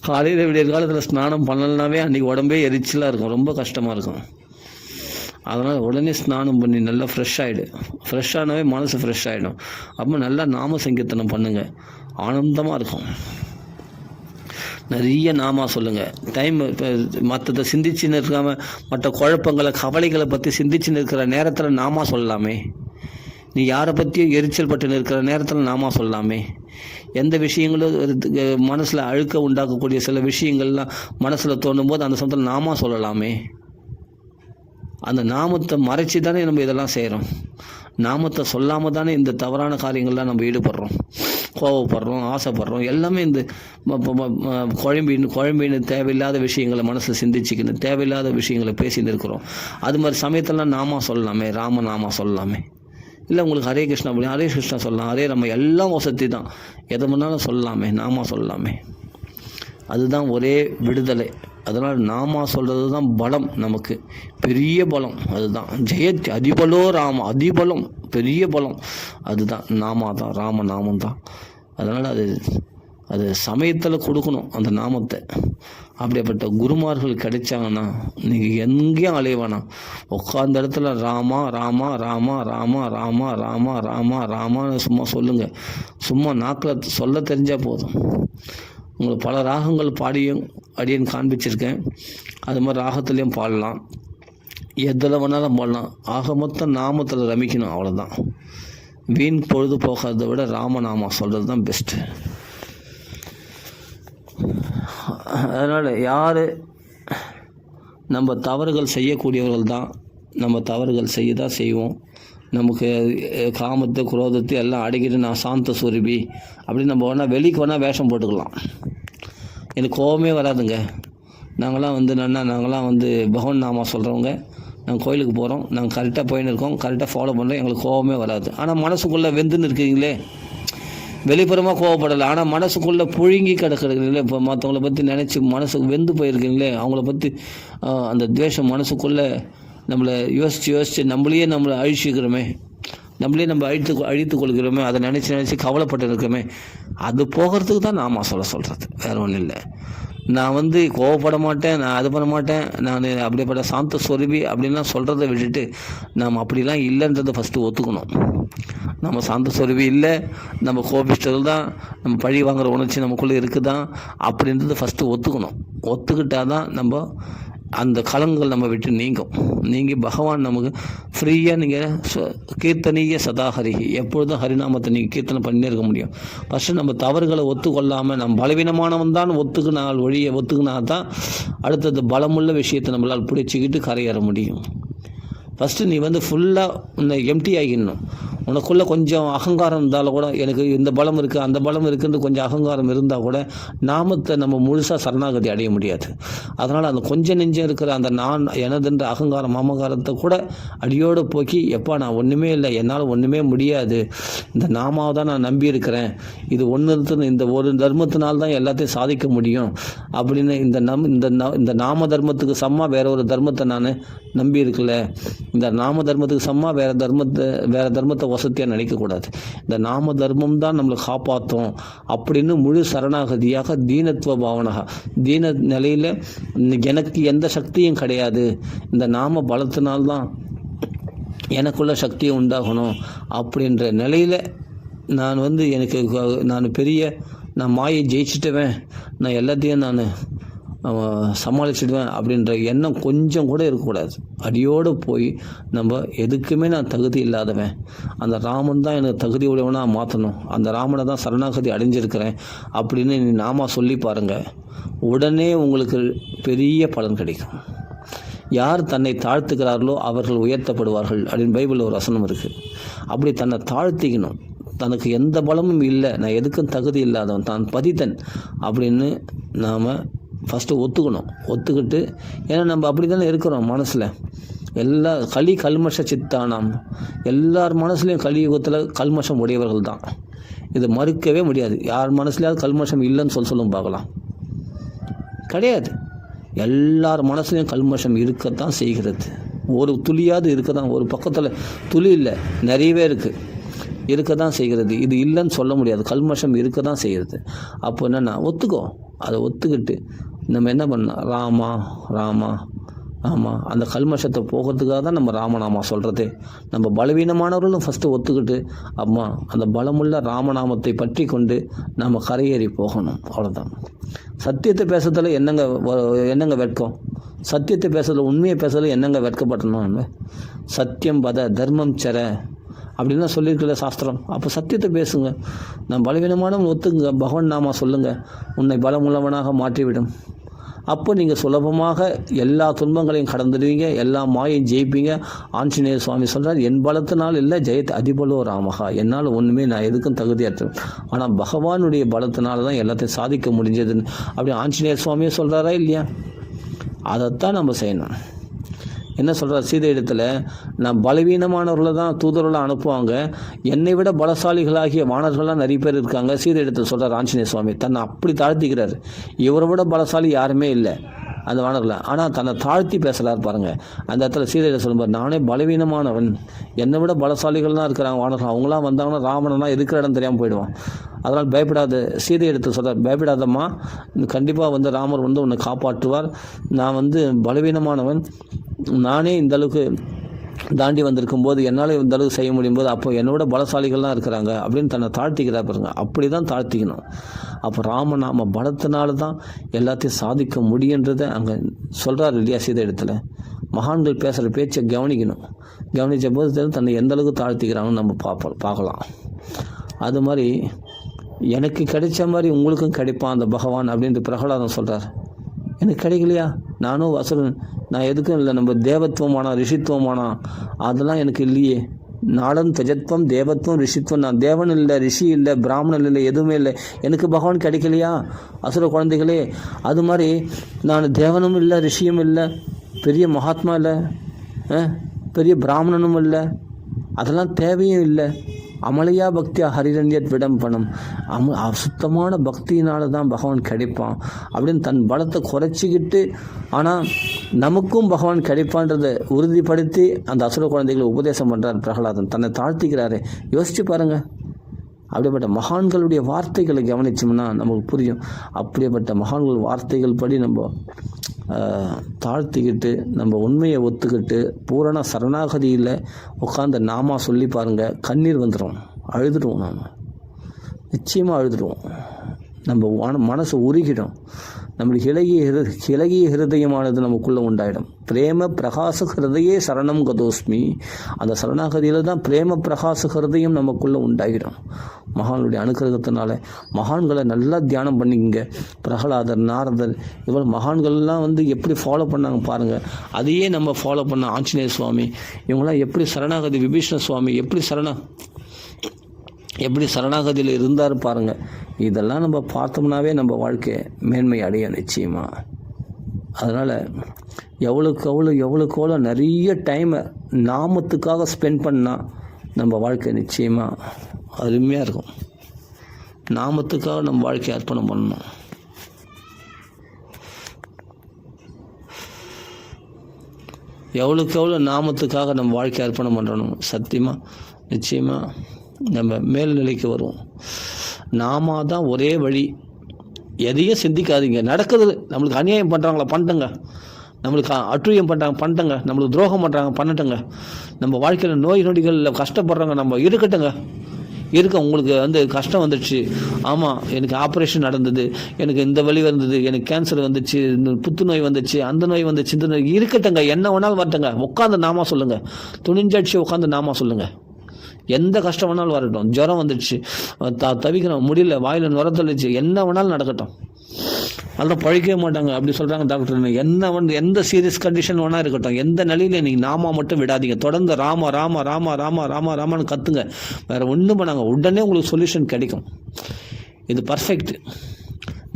காலையில் விடிய காலத்தில் ஸ்நானம் பண்ணலனாவே அன்றைக்கி உடம்பே எரிச்சலாக இருக்கும், ரொம்ப கஷ்டமாக இருக்கும். அதனால் உடனே ஸ்நானம் பண்ணி நல்லா ஃப்ரெஷ் ஆகிடு. ஃப்ரெஷ் ஆனாவே மனசு ஃப்ரெஷ் ஆகிடும். அப்போ நல்லா நாம சங்கீர்த்தனம் பண்ணுங்கள், ஆனந்தமாக இருக்கும். நிறைய நாமா சொல்லுங்கள். டைம் மற்றதை சிந்திச்சுன்னு இருக்காமல், மற்ற குழப்பங்களை கவலைகளை பற்றி சிந்திச்சுன்னு இருக்கிற நேரத்தில் நாமா சொல்லலாமே. நீ யாரை பற்றியும் எரிச்சல் பட்டு இருக்கிற நேரத்தில் நாமா சொல்லலாமே. எந்த விஷயங்களும் மனசில் அழுக்க உண்டாக்கக்கூடிய சில விஷயங்கள்லாம் மனசில் தோணும் போது அந்த சமயத்தில் நாமா சொல்லலாமே. அந்த நாமத்தை மறைச்சி தானே நம்ம இதெல்லாம் செய்கிறோம். நாமத்தை சொல்லாமல் தானே இந்த தவறான காரியங்கள்லாம் நம்ம ஈடுபடுறோம், கோவப்படுறோம், ஆசைப்படுறோம். எல்லாமே இந்த குழம்பின்னு தேவையில்லாத விஷயங்களை மனசில் சிந்திச்சுக்கின்னு தேவையில்லாத விஷயங்களை பேசின்னு இருக்கிறோம். அது மாதிரி சமயத்தெல்லாம் நாமா சொல்லலாமே, ராம நாமா சொல்லலாமே. இல்லை உங்களுக்கு ஹரே கிருஷ்ணா அப்படி ஹரே கிருஷ்ணா சொல்லலாம், ஹரே நம்ம எல்லாம் வசதி தான், எதை முன்னாலும் சொல்லலாமே, நாமா சொல்லலாமே. அதுதான் ஒரே விடுதலை. அதனால் நாமா சொல்கிறது தான் பலம், நமக்கு பெரிய பலம். அதுதான் ஜெயத் அதிபலோ ராம, அதிபலம் பெரிய பலம் அதுதான் நாமா தான், ராம நாமம் தான். அதனால் அது சமயத்தில் கொடுக்கணும் அந்த நாமத்தை. அப்படிப்பட்ட குருமார்கள் கிடைச்சாங்கன்னா நீங்கள் எங்கேயும் அலைவானா, உட்காந்த இடத்துல ராமா ராமா ராமா ராமா ராமா ராமா ராமா ராமான்னு சும்மா சொல்லுங்கள். சும்மா நாக்கில் சொல்ல தெரிஞ்சால் போதும். உங்களுக்கு பல ராகங்கள் பாடியும் அடியன் காண்பிச்சிருக்கேன். அது மாதிரி ராகத்துலேயும் பாடலாம், எதில் வேணாலும் பாடலாம். ஆக மொத்தம் நாமத்தில் ரமிக்கணும், அவ்வளோதான். வீண் பொழுது போகாததை விட ராமநாமா சொல்கிறது தான் பெஸ்ட்டு. அதனால் யார் நம்ம தவறுகள் செய்யக்கூடியவர்கள் தான். நம்ம தவறுகள் செய்ய தான் செய்வோம். நமக்கு காமத்தை குரோதத்தை எல்லாம் அடக்கிட்டு நான் சாந்த சுரபி அப்படின்னு நம்ம வேணால் வெளிக்கு வேணால் வேஷம் போட்டுக்கலாம். எனக்கு கோபமே வராதுங்க. நாங்களாம் வந்து பகவான் நாமா சொல்கிறவங்க. நாங்கள் கோயிலுக்கு போகிறோம், நாங்கள் கரெக்டாக போயின்னு இருக்கோம், கரெக்டாக ஃபாலோ பண்ணுறோம், எங்களுக்கு கோபமே வராது. ஆனால் மனசுக்குள்ளே வெந்துன்னு இருக்கீங்களே, வெளிப்புறமாக கோவப்படலை, ஆனால் மனசுக்குள்ளே புழுங்கி கிடக்கிறீங்களே. இப்போ மற்றவங்கள பற்றி நினச்சி மனசுக்கு வெந்து போயிருக்கீங்களே, அவங்கள பற்றி அந்த துவேஷம் மனசுக்குள்ளே நம்மளை யோசித்து நம்மளை அழிச்சிக்கிறோமே, நம்ம அழித்து கொள்கிறோமே, அதை நினச்சி கவலைப்பட்டு இருக்கோமே, அது போகிறதுக்கு தான் நாம சொல்கிறது, வேறு ஒன்றும் இல்லை. நான் வந்து கோவப்பட மாட்டேன், நான் அது பண்ண மாட்டேன், நான் அப்படிப்பட்ட சாந்த சொருபி அப்படின்லாம் சொல்கிறத விட்டுட்டு நாம் அப்படிலாம் இல்லைன்றதை ஃபஸ்ட்டு ஒத்துக்கணும். நம்ம சாந்த சொருபி இல்லை, நம்ம கோபிஷ்டர்கள் தான், நம்ம பழி வாங்குகிற உணர்ச்சி நமக்குள்ளே இருக்குதான் அப்படின்றத ஃபஸ்ட்டு ஒத்துக்கணும். ஒத்துக்கிட்டால் தான் நம்ம அந்த கலங்கள் நம்ம விட்டு நீங்கி பகவான் நமக்கு ஃப்ரீயாக நீங்கள் கீர்த்தனீய சதாஹரிகி எப்பொழுதும் ஹரிநாமத்தை நீங்கள் கீர்த்தனை பண்ணியே இருக்க முடியும். ஃபஸ்ட்டு நம்ம தவறுகளை ஒத்துக்கொள்ளாமல் நம்ம பலவீனமானவன் தான் ஒத்துக்கினா தான் அடுத்தது பலமுள்ள விஷயத்தை நம்மளால் பிடிச்சிக்கிட்டு கரையேற முடியும். ஃபஸ்ட்டு நீ வந்து ஃபுல்லாக உன்னை எம்டி ஆகிடணும். உனக்குள்ளே கொஞ்சம் அகங்காரம் இருந்தாலும் கூட எனக்கு இந்த பலம் இருக்குது அந்த பலம் இருக்குன்னு கொஞ்சம் அகங்காரம் இருந்தால் கூட நாமத்தை நம்ம முழுசாக சரணாகதி அடைய முடியாது. அதனால் அந்த கொஞ்சம் நெஞ்சம் இருக்கிற அந்த நான் எனதுன்ற அகங்காரம் மமகாரத்தை கூட அடியோடு போக்கி எப்பா நான் ஒன்றுமே இல்லை, என்னால் ஒன்றுமே முடியாது, இந்த நாமாவை தான் நான் நம்பி இருக்கிறேன், இது இந்த ஒரு தர்மத்தினால்தான் எல்லாத்தையும் சாதிக்க முடியும் அப்படின்னு இந்த நாம தர்மத்துக்கு சம்மா வேற ஒரு தர்மத்தை நான் நம்பி இருக்கல, இந்த நாம தர்மத்துக்கு சம்மா வேற தர்மத்தை வசதியாக நினைக்கக்கூடாது, இந்த நாம தர்மம் தான் நம்மளை காப்பாற்றும் அப்படின்னு முழு சரணாகதியாக தீனத்துவ பாவனகா தீன நிலையில் எனக்கு எந்த சக்தியும் கிடையாது, இந்த நாம பலத்தினால்தான் எனக்குள்ள சக்தியை உண்டாகணும் அப்படின்ற நிலையில் நான் வந்து நான் மாயை ஜெயிச்சிட்டுவேன், நான் எல்லாத்தையும் நான் சமாளிச்சிடுவேன் அப்படின்ற எண்ணம் கொஞ்சம் கூட இருக்கக்கூடாது. அடியோடு போய் நம்ம எதுக்குமே நான் தகுதி இல்லாதவன், அந்த ராமன் தான் எனக்கு தகுதி உடையவனாக மாற்றணும், அந்த ராமனை தான் சரணாகதி அடைஞ்சிருக்கிறேன் அப்படின்னு நீ நாமா சொல்லி பாருங்கள், உடனே உங்களுக்கு பெரிய பலன் கிடைக்கும். யார் தன்னை தாழ்த்துக்கிறார்களோ அவர்கள் உயர்த்தப்படுவார்கள் அப்படின்னு பைபிளில் ஒரு வசனம் இருக்குது. அப்படி தன்னை தாழ்த்திக்கணும். தனக்கு எந்த பலமும் இல்லை, நான் எதுக்கும் தகுதி இல்லாதவன், தான் பதித்தன் அப்படின்னு நாம் ஃபஸ்ட்டு ஒத்துக்கிட்டு, ஏன்னா நம்ம அப்படி தானே இருக்கிறோம் மனசில். எல்லா கல்மஷ சித்தானாம், எல்லார் மனசுலையும் கலியுகத்தில் கல்மஷம் உடையவர்கள் தான். இதை மறுக்கவே முடியாது. யார் மனசுலையாவது கல்மஷம் இல்லைன்னு சொல்லும் பார்க்கலாம், கிடையாது. எல்லார் மனசுலையும் கல்மஷம் இருக்கத்தான் செய்கிறது. ஒரு துளியாவது இருக்கதான், ஒரு பக்கத்தில் துளி இல்லை, நிறையவே இருக்க தான் செய்கிறது. இது இல்லைன்னு சொல்ல முடியாது, கல்மஷம் இருக்க தான் செய்கிறது. அப்போ என்னென்னா அதை ஒத்துக்கிட்டு நம்ம என்ன பண்ணோம், ராமா அந்த கல்மஷத்தை போகிறதுக்காக தான் நம்ம ராமநாமா சொல்கிறது. நம்ம பலவீனமானவர்களும் ஃபஸ்ட்டு ஒத்துக்கிட்டு அந்த பலமுள்ள ராமநாமத்தை பற்றி கொண்டு நம்ம கரையேறி போகணும். அவ்வளோதான். சத்தியத்தை பேசுறதுல என்னங்க வெட்கம்? சத்தியத்தை பேசுறதுல உண்மையை பேசுறதுல என்னங்க வெட்கப்பட்டணும்? சத்தியம் பத தர்மம் சர அப்படின்லாம் சொல்லியிருக்கல சாஸ்திரம். அப்போ சத்தியத்தை பேசுங்க. நான் பலவீனமானவன் ஒத்துக்குங்க, பகவான் நாமா சொல்லுங்கள், உன்னை பலமுள்ளவனாக மாற்றிவிடும். அப்போ நீங்கள் சுலபமாக எல்லா துன்பங்களையும் கடந்துடுவீங்க, எல்லா மாயையும் ஜெயிப்பீங்க. ஆஞ்சநேயர் சுவாமி சொல்கிறார், என் பலத்தினால் இல்லை ஜெயத் அதிபலோ ராமகா, என்னால் ஒன்றுமே நான் எதுக்கும் தகுதியற்றேன், ஆனால் பகவானுடைய பலத்தினால தான் எல்லாத்தையும் சாதிக்க முடிஞ்சதுன்னு அப்படி ஆஞ்சநேயர் சுவாமியே சொல்கிறாரா இல்லையா? அதைத்தான் நம்ம செய்யணும். என்ன சொல்கிறார் சீதை இடத்துல, நான் பலவீனமானவர்களை தான் தூதர்களை அனுப்புவாங்க, என்னை விட பலசாலிகளாகிய வானர்கள்லாம் நிறைய பேர் இருக்காங்க. சீதை இடத்துல சொல்கிறார் ஆஞ்சநேய சுவாமி, தன்னை அப்படி தாழ்த்திக்கிறார். இவரை விட பலசாலி யாருமே இல்லை அந்த வானர்களை, ஆனால் தன்னை தாழ்த்தி பேசுகிறார் பாருங்கள். அந்த இடத்துல சீதையிட சொல்லுவார், நானே பலவீனமானவன், என்னை விட பலசாலிகள் தான் இருக்கிறாங்க வானர்கள், அவங்களாம் வந்தாங்கன்னா ராவணனா இருக்கிற இடம் தெரியாமல் போயிடுவான், அதனால் பயப்படாத. சீதை எடுத்து சொல்கிறார், பயப்படாதம்மா, கண்டிப்பாக வந்து ராமர் வந்து உன்னை காப்பாற்றுவார், நான் பலவீனமானவன், நானே இந்த அளவுக்கு தாண்டி வந்திருக்கும் போது என்னால் இந்த அளவுக்கு செய்ய முடியும் போது அப்போ என்னோட பலசாலிகள்லாம் இருக்கிறாங்க அப்படின்னு தன்னை தாழ்த்திக்கிறா பாருங்க. அப்படி தான் தாழ்த்திக்கணும். அப்போ ராமநாம பலத்தினால தான் எல்லாத்தையும் சாதிக்க முடியுன்றதை அங்கே சொல்கிறார் இல்லையா சீதை இடத்துல. மகான்கள் பேசுகிற பேச்சை கவனித்த போது தன்னை எந்த அளவுக்கு தாழ்த்திக்கிறாங்கன்னு நம்ம பார்க்கலாம். அது மாதிரி எனக்கு கிடைச்ச மாதிரி உங்களுக்கும் கிடைப்பான் அந்த பகவான் அப்படின்ட்டு பிரகலாதன் சொல்கிறார். எனக்கு கிடைக்கலையா, நானும் அசுரன், நான் எதுக்கும் இல்லை, நம்ம தேவத்துவமானா ரிஷித்துவமானா அதெல்லாம் எனக்கு இல்லையே. நாளும் தஜத்வம் தேவத்துவம் ரிஷித்துவம், நான் தேவன் இல்லை, ரிஷி இல்லை, பிராமணன் இல்லை, எதுவுமே இல்லை, எனக்கு பகவான் கிடைக்கலையா அசுர குழந்தைகளே. அது மாதிரி நான் தேவனும் இல்லை, ரிஷியும் இல்லை, பெரிய மகாத்மா இல்லை, பெரிய பிராமணனும் இல்லை, அதெல்லாம் தேவையும் இல்லை. அமலையா பக்தியா ஹரிரண்யத் விடம்பனம், சுத்தமான பக்தியினால தான் பகவான் கிடைப்பான் அப்படின்னு தன் பலத்தை குறைச்சிக்கிட்டு, ஆனால் நமக்கும் பகவான் கிடைப்பான்றதை உறுதிப்படுத்தி அந்த அசுர குழந்தைகளை உபதேசம் பண்ணுறார் பிரகலாதன். தன்னை தாழ்த்திக்கிறாரு. யோசிச்சு பாருங்கள். அப்படிப்பட்ட மகான்களுடைய வார்த்தைகளை கவனிச்சோம்னா நமக்கு புரியும். அப்படிப்பட்ட மகான்கள் வார்த்தைகள் படி நம்ம தாழ்த்திக்கிட்டு நம்ம உண்மையை ஒத்துக்கிட்டு பூரண சரணாகதியில் உட்காந்து நாமா சொல்லி பாருங்கள், கண்ணீர் வந்துடும், அழுதுடுவோம், நாம் நிச்சயமாக அழுதுடுவோம், நம்ம மனசு உருகிடும், நம்மளுக்கு இலகிய ஹிருதயமானது நமக்குள்ளே உண்டாயிடும். பிரேம பிரகாச ஹிருதயே சரணம் கதோஸ்மி, அந்த சரணாகதியில் தான் பிரேம பிரகாச ஹிருதயம் நமக்குள்ளே உண்டாகிடும் மகான்களுடைய அனுகிரகத்தினால. மகான்களை நல்லா தியானம் பண்ணிக்கங்க. பிரகலாதர், நாரதர், இவ்வளோ மகான்கள்லாம் எப்படி ஃபாலோ பண்ணாங்க பாருங்கள். அதையே நம்ம ஃபாலோ பண்ண ஆஞ்சநேய சுவாமி, இவங்களாம் எப்படி சரணாகதி, விபீஷ்ண சுவாமி எப்படி சரணாகதியில் இருந்தார் பாருங்கள். இதெல்லாம் நம்ம பார்த்தோம்னாவே நம்ம வாழ்க்கை மேன்மை அடைய நிச்சயமாக. அதனால் எவ்வளோக்கு நிறைய டைமை நாமத்துக்காக ஸ்பெண்ட் பண்ணால் நம்ம வாழ்க்கை நிச்சயமாக அருமையாக இருக்கும். நாமத்துக்காக நம்ம வாழ்க்கையை அர்ப்பணம் பண்ணணும். எவ்வளோக்கு நாமத்துக்காக நம்ம வாழ்க்கையை அர்ப்பணம் பண்ணுறணும், சத்தியமாக நிச்சயமாக நம்ம மேல்நிலைக்கு வருவோம். நாம தான் ஒரே வழி. எதையும் சிந்திக்காதீங்க. நடக்குது, நம்மளுக்கு அநியாயம் பண்ணுறாங்களா பண்ணிட்டுங்க, நம்மளுக்கு அட்டுழியம் பண்ணுறாங்க பண்ணிட்டுங்க, நம்மளுக்கு துரோகம் பண்ணுறாங்க பண்ணட்டுங்க, நம்ம வாழ்க்கையில் நோய் நொடிகளில் கஷ்டப்படுறாங்க நம்ம இருக்கட்டுங்க. உங்களுக்கு கஷ்டம் வந்துடுச்சு, ஆமாம் எனக்கு ஆப்ரேஷன் நடந்தது, எனக்கு இந்த வலி வந்தது, எனக்கு கேன்சர் வந்துச்சு, புத்துநோய் வந்துச்சு, அந்த நோய் வந்துச்சு, இந்த நோய் இருக்கட்டுங்க, என்ன வேணாலும் வரட்டுங்க, உட்காந்து நாமா சொல்லுங்கள், துணிஞ்சாட்சி உட்காந்து நாமா சொல்லுங்கள். எந்த கஷ்டம் வேணாலும் வரட்டும், ஜுரம் வந்துடுச்சு, தவிக்கணும் முடியல, வாயில் நுரத்தளிச்சு, என்ன வேணாலும் நடக்கட்டும், அதெல்லாம் பழிக்கவே மாட்டாங்க. அப்படி சொல்கிறாங்க டாக்டர். எந்த சீரியஸ் கண்டிஷன் வேணா இருக்கட்டும், எந்த நிலையில் நீங்கள் நாமா மட்டும் விடாதீங்க. தொடர்ந்து ராம ராம ராம ராம ராம ராமன்னு கத்துங்க. வேறு ஒன்றும் பண்ணாங்க, உடனே உங்களுக்கு சொல்யூஷன் கிடைக்கும். இது பர்ஃபெக்ட்.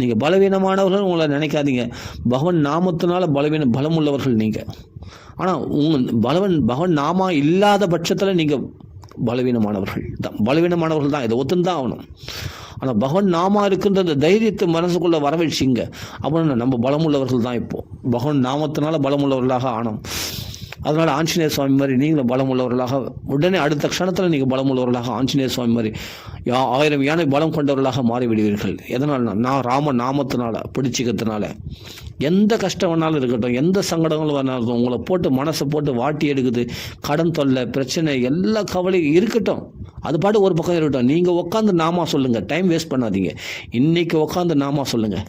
நீங்கள் பலவீனமானவர்கள் உங்களை நினைக்காதீங்க. பகவான் நாமத்தினால பலம் உள்ளவர்கள் நீங்கள். ஆனால் பகவான் நாமா இல்லாத பட்சத்தில் நீங்கள் பலவீனமானவர்கள் தான். இதை ஒத்துந்தான் ஆகணும். ஆனால் பகவான் நாமா இருக்கின்ற தைரியத்தை மனசுக்குள்ளே வரவழைச்சிங்க அப்படின்னு நம்ம பலமுள்ளவர்கள் தான். இப்போது பகவான் நாமத்தினால பலமுள்ளவர்களாக ஆனோம். அதனால் ஆஞ்சநேய சுவாமி மாதிரி நீங்களும் பலமுள்ளவர்களாக, உடனே அடுத்த க்ஷணத்தில் நீங்கள் பலமுள்ளவர்களாக ஆஞ்சநேய சுவாமி மாதிரி 1000 யானை பலம் கொண்டவர்களாக மாறிவிடுவீர்கள். எதனால்? நான் ராம நாமத்தினால பிடிச்சிக்கிறதுனால. எந்த கஷ்டம் வேணாலும் இருக்கட்டும், எந்த சங்கடங்களும் வேணாலும் உங்களை போட்டு மனசை போட்டு வாட்டி எடுக்குது, கடன் தொல்லை, பிரச்சனை, எல்லா கவலையும் இருக்கட்டும், அது பாட்டு ஒரு பக்கம் இருக்கட்டும். நீங்கள் உட்காந்து நாமா சொல்லுங்கள், டைம் வேஸ்ட் பண்ணாதீங்க. இன்றைக்கி உட்காந்து நாமா சொல்லுங்கள்.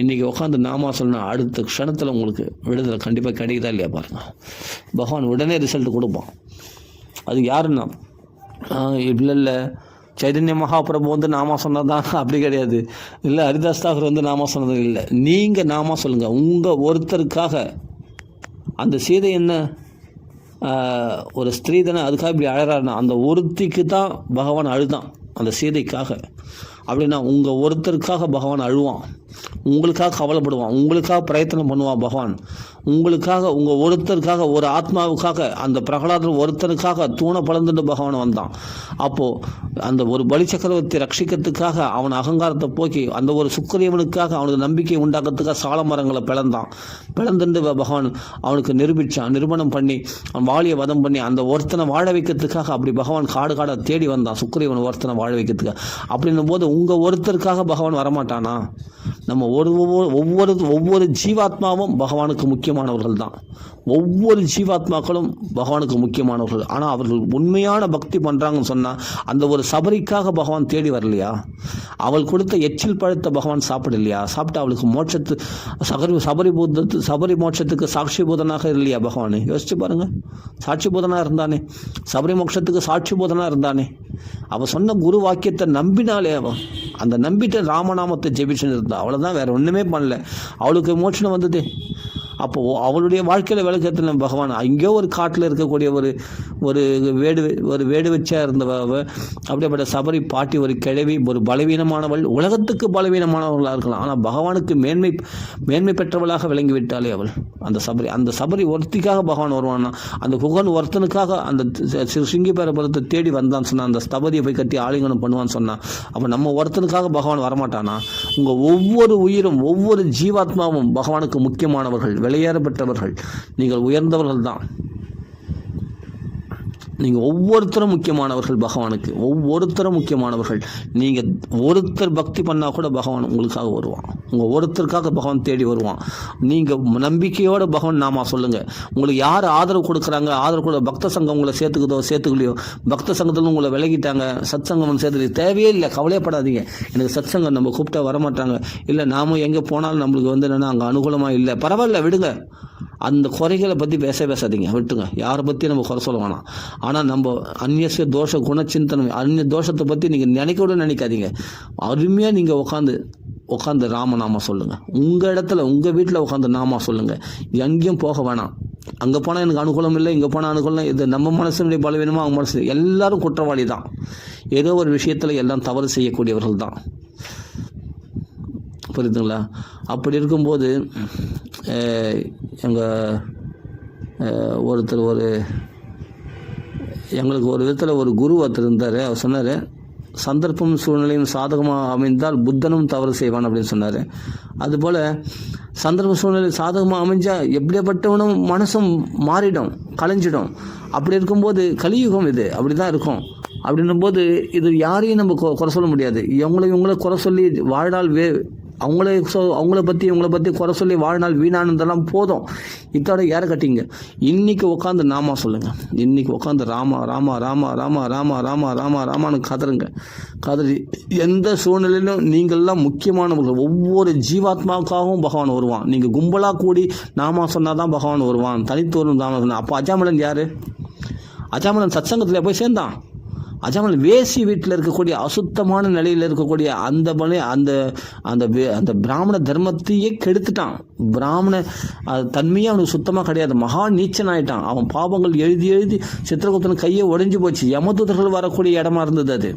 இன்றைக்கி உட்காந்து நாமா சொல்லணும், அடுத்த க்ஷணத்தில் உங்களுக்கு விடுதலை கண்டிப்பாக கிடைக்குதா இல்லையா பாருங்கள். பகவான் உடனே ரிசல்ட் கொடுப்பான். அது யாருன்னா இல்லை சைதன்ய மகாபிரபு நாமா சொன்னதான் அப்படி கிடையாது. இல்லை ஹரிதாஸ் தாகூர் நாமா சொன்னது இல்லை. நீங்கள் நாமா சொல்லுங்கள். உங்கள் ஒருத்தருக்காக, அந்த சீதை என்ன ஒரு ஸ்திரீ தானே, அதுக்காக இப்படி அழறாருன்னா அந்த ஒருத்திக்கு தான் பகவான் அழுதான், அந்த சீதைக்காக. அப்படின்னா உங்கள் ஒருத்தருக்காக பகவான் அழுவான், உங்களுக்காக கவலைப்படுவான், உங்களுக்காக பிரயத்தனம் பண்ணுவான் பகவான். உங்களுக்காக, உங்கள் ஒருத்தருக்காக, ஒரு ஆத்மாவுக்காக, அந்த பிரகலாதன் ஒருத்தருக்காக தூணை பழந்துட்டு பகவான் வந்தான். அப்போது அந்த ஒரு பலி சக்கரவர்த்தி ரட்சிக்கிறதுக்காக, அவன் அகங்காரத்தை போக்கி, அந்த ஒரு சுக்கிரீவனுக்காக அவனுக்கு நம்பிக்கை உண்டாக்கிறதுக்காக சால மரங்களை பிளந்துட்டு பகவான் அவனுக்கு நிரூபணம் பண்ணி அவன் வாலியை வதம் பண்ணி அந்த ஒருத்தனை வாழ வைக்கிறதுக்காக அப்படி பகவான் காடாக தேடி வந்தான், சுக்கிரீவன் ஒருத்தனை வாழ வைக்கிறதுக்காக. அப்படின்னும் போது உங்கள் ஒருத்தருக்காக பகவான் வரமாட்டானா? நம்ம ஒவ்வொரு ஜீவாத்மாவும் பகவானுக்கு முக்கியமானவர்கள் தான். ஒவ்வொரு ஜீவாத்மாக்களும் பகவானுக்கு முக்கியமானவர்கள். ஆனால் அவர்கள் உண்மையான பக்தி பண்ணுறாங்கன்னு சொன்னால் அந்த ஒரு சபரிக்காக பகவான் தேடி வரலையா? அவள் கொடுத்த எச்சில் பழத்தை பகவான் சாப்பிடலையா? சாப்பிட்டு அவளுக்கு சபரி மோட்சத்துக்கு சாட்சி பூதனாக இல்லையா பகவான்? யோசிச்சு பாருங்க. சாட்சி பூதனாக இருந்தானே, சபரி மோட்சத்துக்கு சாட்சி பூதனாக இருந்தானே. அவள் சொன்ன குரு வாக்கியத்தை நம்பினாலே அவன் அந்த நம்பிட்டு ராமநாமத்தை ஜெபிச்சுன்னு இருந்தா, அவ்வளோதான், வேற ஒன்றுமே பண்ணல. அவளுக்கு மோட்சம் வந்தது. அப்போது அவளுடைய வாழ்க்கையில் விளக்கத்தில் பகவான் அங்கேயோ ஒரு காட்டில் இருக்கக்கூடிய ஒரு வேடுவச்சியாக இருந்தவ, அப்படியேப்பட்ட சபரி பாட்டி, ஒரு கிழவி, ஒரு பலவீனமானவள், உலகத்துக்கு பலவீனமானவர்களாக இருக்கலாம், ஆனால் பகவானுக்கு மேன்மை பெற்றவளாக விளங்கிவிட்டாலே அவள். அந்த சபரி ஒருத்திக்காக பகவான் வருவான்னா, அந்த குகன் ஒருத்தனுக்காக அந்த சிங்கி பேரபுரத்தை தேடி வந்தான்னு சொன்னான், அந்த ஸ்தபதியை போய் கட்டி ஆலிங்கனம் பண்ணுவான்னு சொன்னான். அப்போ நம்ம ஒருத்தனுக்காக பகவான் வரமாட்டானா? உங்கள் ஒவ்வொரு உயிரும், ஒவ்வொரு ஜீவாத்மாவும் பகவானுக்கு முக்கியமானவர்கள், வெளியேறப்பட்டவர்கள். நீங்கள் உயர்ந்தவர்கள் தான். நீங்கள் ஒவ்வொருத்தரும் முக்கியமானவர்கள் பகவானுக்கு, ஒவ்வொருத்தரும் முக்கியமானவர்கள். நீங்கள் ஒருத்தர் பக்தி பண்ணால் கூட பகவான் உங்களுக்காக வருவான். உங்கள் ஒருத்தருக்காக பகவான் தேடி வருவான். நீங்கள் நம்பிக்கையோடு பகவான் நாமா சொல்லுங்கள். உங்களுக்கு யார் ஆதரவு கொடுக்குறாங்க, ஆதரவு கூட பக்த சங்கம் உங்களை சேர்த்துக்கலையோ, பக்த சங்கத்தில் உங்களை விலகிட்டாங்க, சத் சங்கம் சேர்த்துக்கு தேவையே இல்லை, கவலையப்படாதீங்க. எனக்கு சத் சங்கம் நம்ம கூப்பிட்டா வரமாட்டாங்க, இல்லை நாமும் எங்கே போனாலும் நம்மளுக்கு என்னென்னா அங்கே அனுகூலமாக இல்லை, பரவாயில்ல விடுங்க. அந்த குறைகளை பற்றி பேசாதீங்க, விட்டுங்க. யாரை பற்றி நம்ம குறை சொல்ல வேணாம். ஆனால் நம்ம அந்நிய தோஷ குணச்சிந்தனம், அந்நிய தோஷத்தை பற்றி நீங்கள் நினைக்காதீங்க. அருமையாக நீங்கள் உட்காந்து ராமநாமா சொல்லுங்கள். உங்கள் இடத்துல, உங்கள் வீட்டில் உட்காந்து நாமா சொல்லுங்கள். எங்கேயும் போக வேணாம். அங்கே போனால் எனக்கு அனுகூலம் இல்லை, இங்கே போனால் அனுகூலம். இது நம்ம மனசுடைய பலவீனமாக அவங்க மனசு. எல்லாரும் குற்றவாளி தான். ஏதோ ஒரு விஷயத்தில் எல்லாம் தவறு செய்யக்கூடியவர்கள் தான். புரியுதுங்களா? அப்படி இருக்கும்போது எங்களுக்கு ஒரு விதத்தில் ஒரு குரு ஒருத்தர் இருந்தார். அவர் சொன்னார், சந்தர்ப்பம் சூழ்நிலையும் சாதகமாக அமைந்தால் புத்தனும் தவறு செய்வான் அப்படின்னு சொன்னார். அதுபோல் சந்தர்ப்ப சூழ்நிலை சாதகமாக அமைஞ்சால் எப்படியாப்பட்டவனும் மனசும் மாறிடும், கலைஞ்சிடும். அப்படி இருக்கும்போது கலியுகம் இது அப்படி தான் இருக்கும். அப்படின்னும்போது இது யாரையும் நம்ம குறை சொல்ல முடியாது. இவங்களை குறை சொல்லி வாழ்நாள் அவங்கள பற்றி குறை சொல்லி வாழ்நாள் வீணானதெல்லாம் போதும். இதோட ஏற கட்டிங்க. இன்னைக்கு உட்காந்து நாமா சொல்லுங்கள். இன்னைக்கு உட்காந்து ராமா ராமா ராமா ராமா ராமா ராமா ராமா ராமான்னு கதறி எந்த சூழ்நிலையிலும் நீங்கள்லாம் முக்கியமானவர்கள். ஒவ்வொரு ஜீவாத்மாவுக்காகவும் பகவான் வருவான். நீங்கள் கும்பலாக கூடி நாமா சொன்னால் தான் பகவான் வருவான். தனித்துவரும் நாம சொன்னான். அப்போ அஜாமலன் யார்? அஜாமலன் சத்சங்கத்தில் போய் சேர்ந்தான். அஜாமலன் வேசி வீட்டில் இருக்கக்கூடிய அசுத்தமான நிலையில் இருக்கக்கூடிய அந்த பிராமண தர்மத்தையே கெடுத்துட்டான். பிராமண தன்மையே அவனுக்கு சுத்தமாக கிடையாது. மகா நீச்சன் ஆகிட்டான். அவன் பாவங்கள் எழுதி சித்திரகுப்தன் கையை உடைஞ்சு போச்சு. யமதூதர்கள் வரக்கூடிய இடமா இருந்தது அது.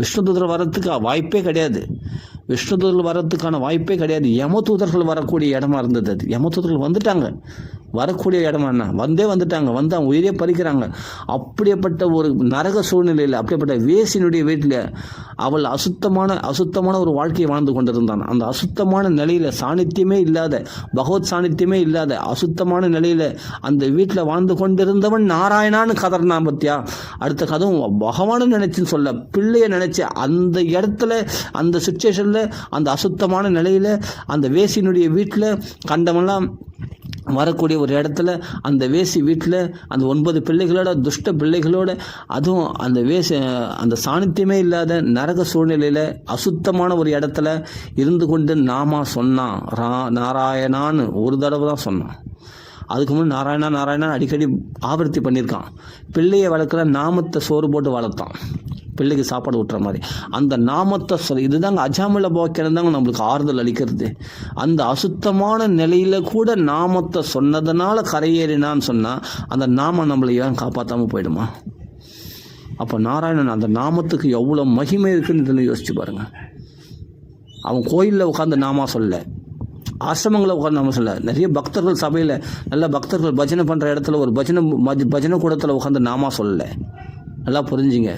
விஷ்ணுதூதர் வர்றதுக்கு வாய்ப்பே கிடையாது. விஷ்ணுதூதர்கள் வர்றதுக்கான வாய்ப்பே கிடையாது. யமதூதர்கள் வரக்கூடிய இடமா இருந்தது அது. யமதூதர்கள் வந்துட்டாங்க. வரக்கூடிய இடமா என்ன வந்துட்டாங்க. அவன் உயிரே பறிக்கிறாங்க. அப்படியேப்பட்ட ஒரு நரக சூழ்நிலையில், அப்படியேப்பட்ட வேசினுடைய வீட்டில் அவள் அசுத்தமான ஒரு வாழ்க்கையை வாழ்ந்து கொண்டிருந்தான். அந்த அசுத்தமான நிலையில் சாநித்தியமே இல்லாத, பகவத் சாநித்தியமே இல்லாத அசுத்தமான நிலையில் அந்த வீட்டில் வாழ்ந்து கொண்டிருந்தவன் நாராயணான்னு கதறினான். பத்தியா? அடுத்த கதவும் பகவானு நினைச்சுன்னு சொல்ல, பிள்ளைய நினைச்சு அந்த இடத்துல, அந்த சுச்சுவேஷனில், அந்த அசுத்தமான நிலையில் அந்த வேசினுடைய வீட்டில் கண்டவெல்லாம் வரக்கூடிய ஒரு இடத்துல, அந்த வேசி வீட்டில் அந்த 9 பிள்ளைகளோட, துஷ்ட பிள்ளைகளோட, அதுவும் அந்த சாநித்தியமே இல்லாத நரக சூழ்நிலையில் அசுத்தமான ஒரு இடத்துல இருந்து கொண்டு நாமா சொன்னான். நாராயணான்னு ஒரு தடவை தான் சொன்னான். அதுக்கு முன்னாடி நாராயணா அடிக்கடி ஆவர்த்தி பண்ணியிருக்கான். பிள்ளையை வளர்க்குற நாமத்தை சோறு போட்டு வளர்த்தான். பிள்ளைக்கு சாப்பாடு ஊட்டுற மாதிரி அந்த நாமத்தை இதுதாங்க அஜாமல போக்கியம் தாங்க நம்மளுக்கு ஆறுதல் அளிக்கிறது. அந்த அசுத்தமான நிலையில கூட நாமத்தை சொன்னதுனால கரையேறினான்னு சொன்னால் அந்த நாமம் நம்மளை ஏன் காப்பாற்றாமல் போயிடுமா? அப்போ நாராயணன் அந்த நாமத்துக்கு எவ்வளோ மகிமை இருக்குன்னு யோசிச்சு பாருங்க. அவன் கோயிலில் உட்காந்து நாமா சொல்ல, ஆசிரமங்களை உட்காந்து நாம சொல்ல, நிறைய பக்தர்கள் சபையில் நல்ல பக்தர்கள் பஜனை பண்ணுற இடத்துல ஒரு பஜனை கூடத்தில் உட்காந்து நாமா சொல்லலை. நல்லா புரிஞ்சுங்க.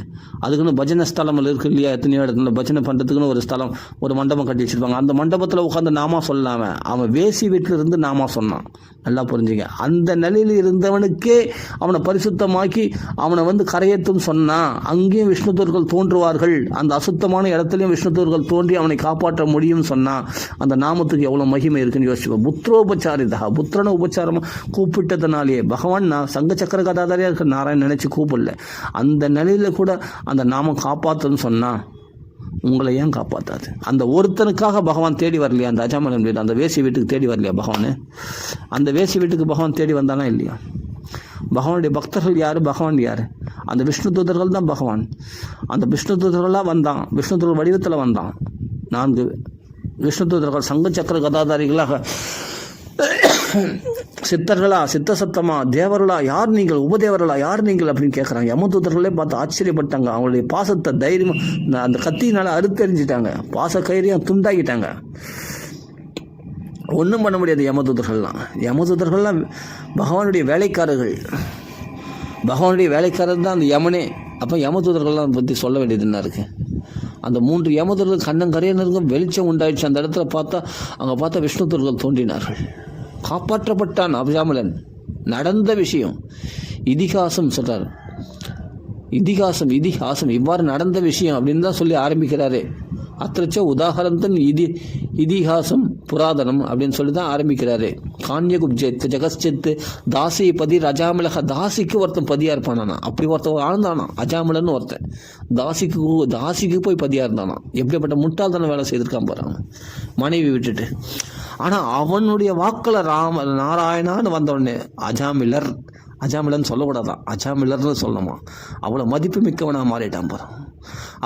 அதுக்குன்னு பஜனை ஸ்தலம் இருக்குது இல்லையா? எத்தனையோ இடத்துல பஜனை பண்ணுறதுக்குன்னு ஒரு ஸ்தலம், ஒரு மண்டபம் கட்டி வச்சுருப்பாங்க. அந்த மண்டபத்தில் உட்காந்து நாமா சொல்லாமல் அவன் வேசி வீட்டில் இருந்து நாமா சொன்னான். நல்லா புரிஞ்சுங்க. அந்த நிலையில் இருந்தவனுக்கே அவனை பரிசுத்தமாக்கி அவனை கரையேற்றும் சொன்னான். அங்கேயும் விஷ்ணுதூர்கள் தோன்றுவார்கள், அந்த அசுத்தமான இடத்துலையும் விஷ்ணுதூர்கள் தோன்றி அவனை காப்பாற்ற முடியும்னு சொன்னான். அந்த நாமத்துக்கு எவ்வளோ மகிமை இருக்குன்னு யோசிச்சுப்போம். புத்திரோபச்சாரிதா, புத்திரனை உபச்சாரமாக கூப்பிட்டதுனாலேயே பகவான் சங்க சக்கர கதாதாரியாக இருக்க நாராயணன் நினச்சி கூப்பிடல. அந்த நிலையில் கூட அந்த நாமம் காப்பாற்றுன்னு சொன்னால் உங்களை ஏன் காப்பாற்றாது? அந்த ஒருத்தனுக்காக பகவான் தேடி வரலையா? அந்த அஜாமலன் வீடு, அந்த வேசி வீட்டுக்கு தேடி வரலையா பகவான்? அந்த வேசி வீட்டுக்கு பகவான் தேடி வந்தானா இல்லையா? பகவானுடைய பக்தர்கள் யார்? பகவான் யார்? அந்த விஷ்ணு தூதர்கள் தான் பகவான். அந்த விஷ்ணு தூதர்களாக வந்தான், விஷ்ணு தூதர் வடிவத்தில் வந்தான். 4 விஷ்ணு தூதர்கள் சங்க சக்கர கதாதாரிகளாக, சித்தர்களா, சித்த சத்தமா, தேவர்களா, யார் நீங்கள், உபதேவர்களா, யார் நீங்கள் அப்படின்னு கேட்குறாங்க. யமதூதர்களே பார்த்து ஆச்சரியப்பட்டாங்க. அவங்களுடைய பாசத்தை தைரியம் அந்த கத்தியினால அறுத்தெறிஞ்சிட்டாங்க, பாச கயிறையும் துண்டாக்கிட்டாங்க. ஒன்றும் பண்ண முடியாது. யமதூதர்கள்லாம் பகவானுடைய வேலைக்காரர்கள். பகவானுடைய வேலைக்காரர் தான் அந்த யமனே. அப்போ யமதூதர்கள்லாம் பற்றி சொல்ல வேண்டியது என்ன இருக்குது? அந்த 3 யமதூதர்கள் கண்ணங்கரையினருக்கும் வெளிச்சம் உண்டாயிடுச்சு. அந்த இடத்துல பார்த்தா, அங்கே பார்த்தா விஷ்ணு தூதர்கள் தோன்றினார்கள். காப்பாற்றப்பட்டான் அபிராமலன். நடந்த விஷயம் இதிகாசம் சொல்கிறார். இதிகாசம் இவ்வாறு நடந்த விஷயம் அப்படின்னு தான் சொல்லி ஆரம்பிக்கிறாரே. அத்திரச்ச உதாகரந்தன் இதிகாசம் புராதனம் அப்படின்னு சொல்லி தான் ஆரம்பிக்கிறாரு. கான்யகுப்ஜெத் ஜெகஸ்சித்து தாசி பதி அஜாமலக. தாசிக்கு ஒருத்தன் பதியா இருப்பானா, அப்படி ஒருத்தன் ஆழ்ந்தானா அஜாமலன்னு ஒருத்தன். தாசிக்கு போய் பதியா இருந்தானா. எப்படிப்பட்ட முட்டாள்தான வேலை செய்திருக்கான் போறான், மனைவி விட்டுட்டு. ஆனால் அவனுடைய வாக்கில் நாராயணான்னு வந்தவுடனே அஜாமிலன்னு சொல்லக்கூடாதான், அஜாமிலர்னு சொல்லணுமா. அவ்வளோ மதிப்பு மிக்கவனாக மாறிட்டான் போகிறான்.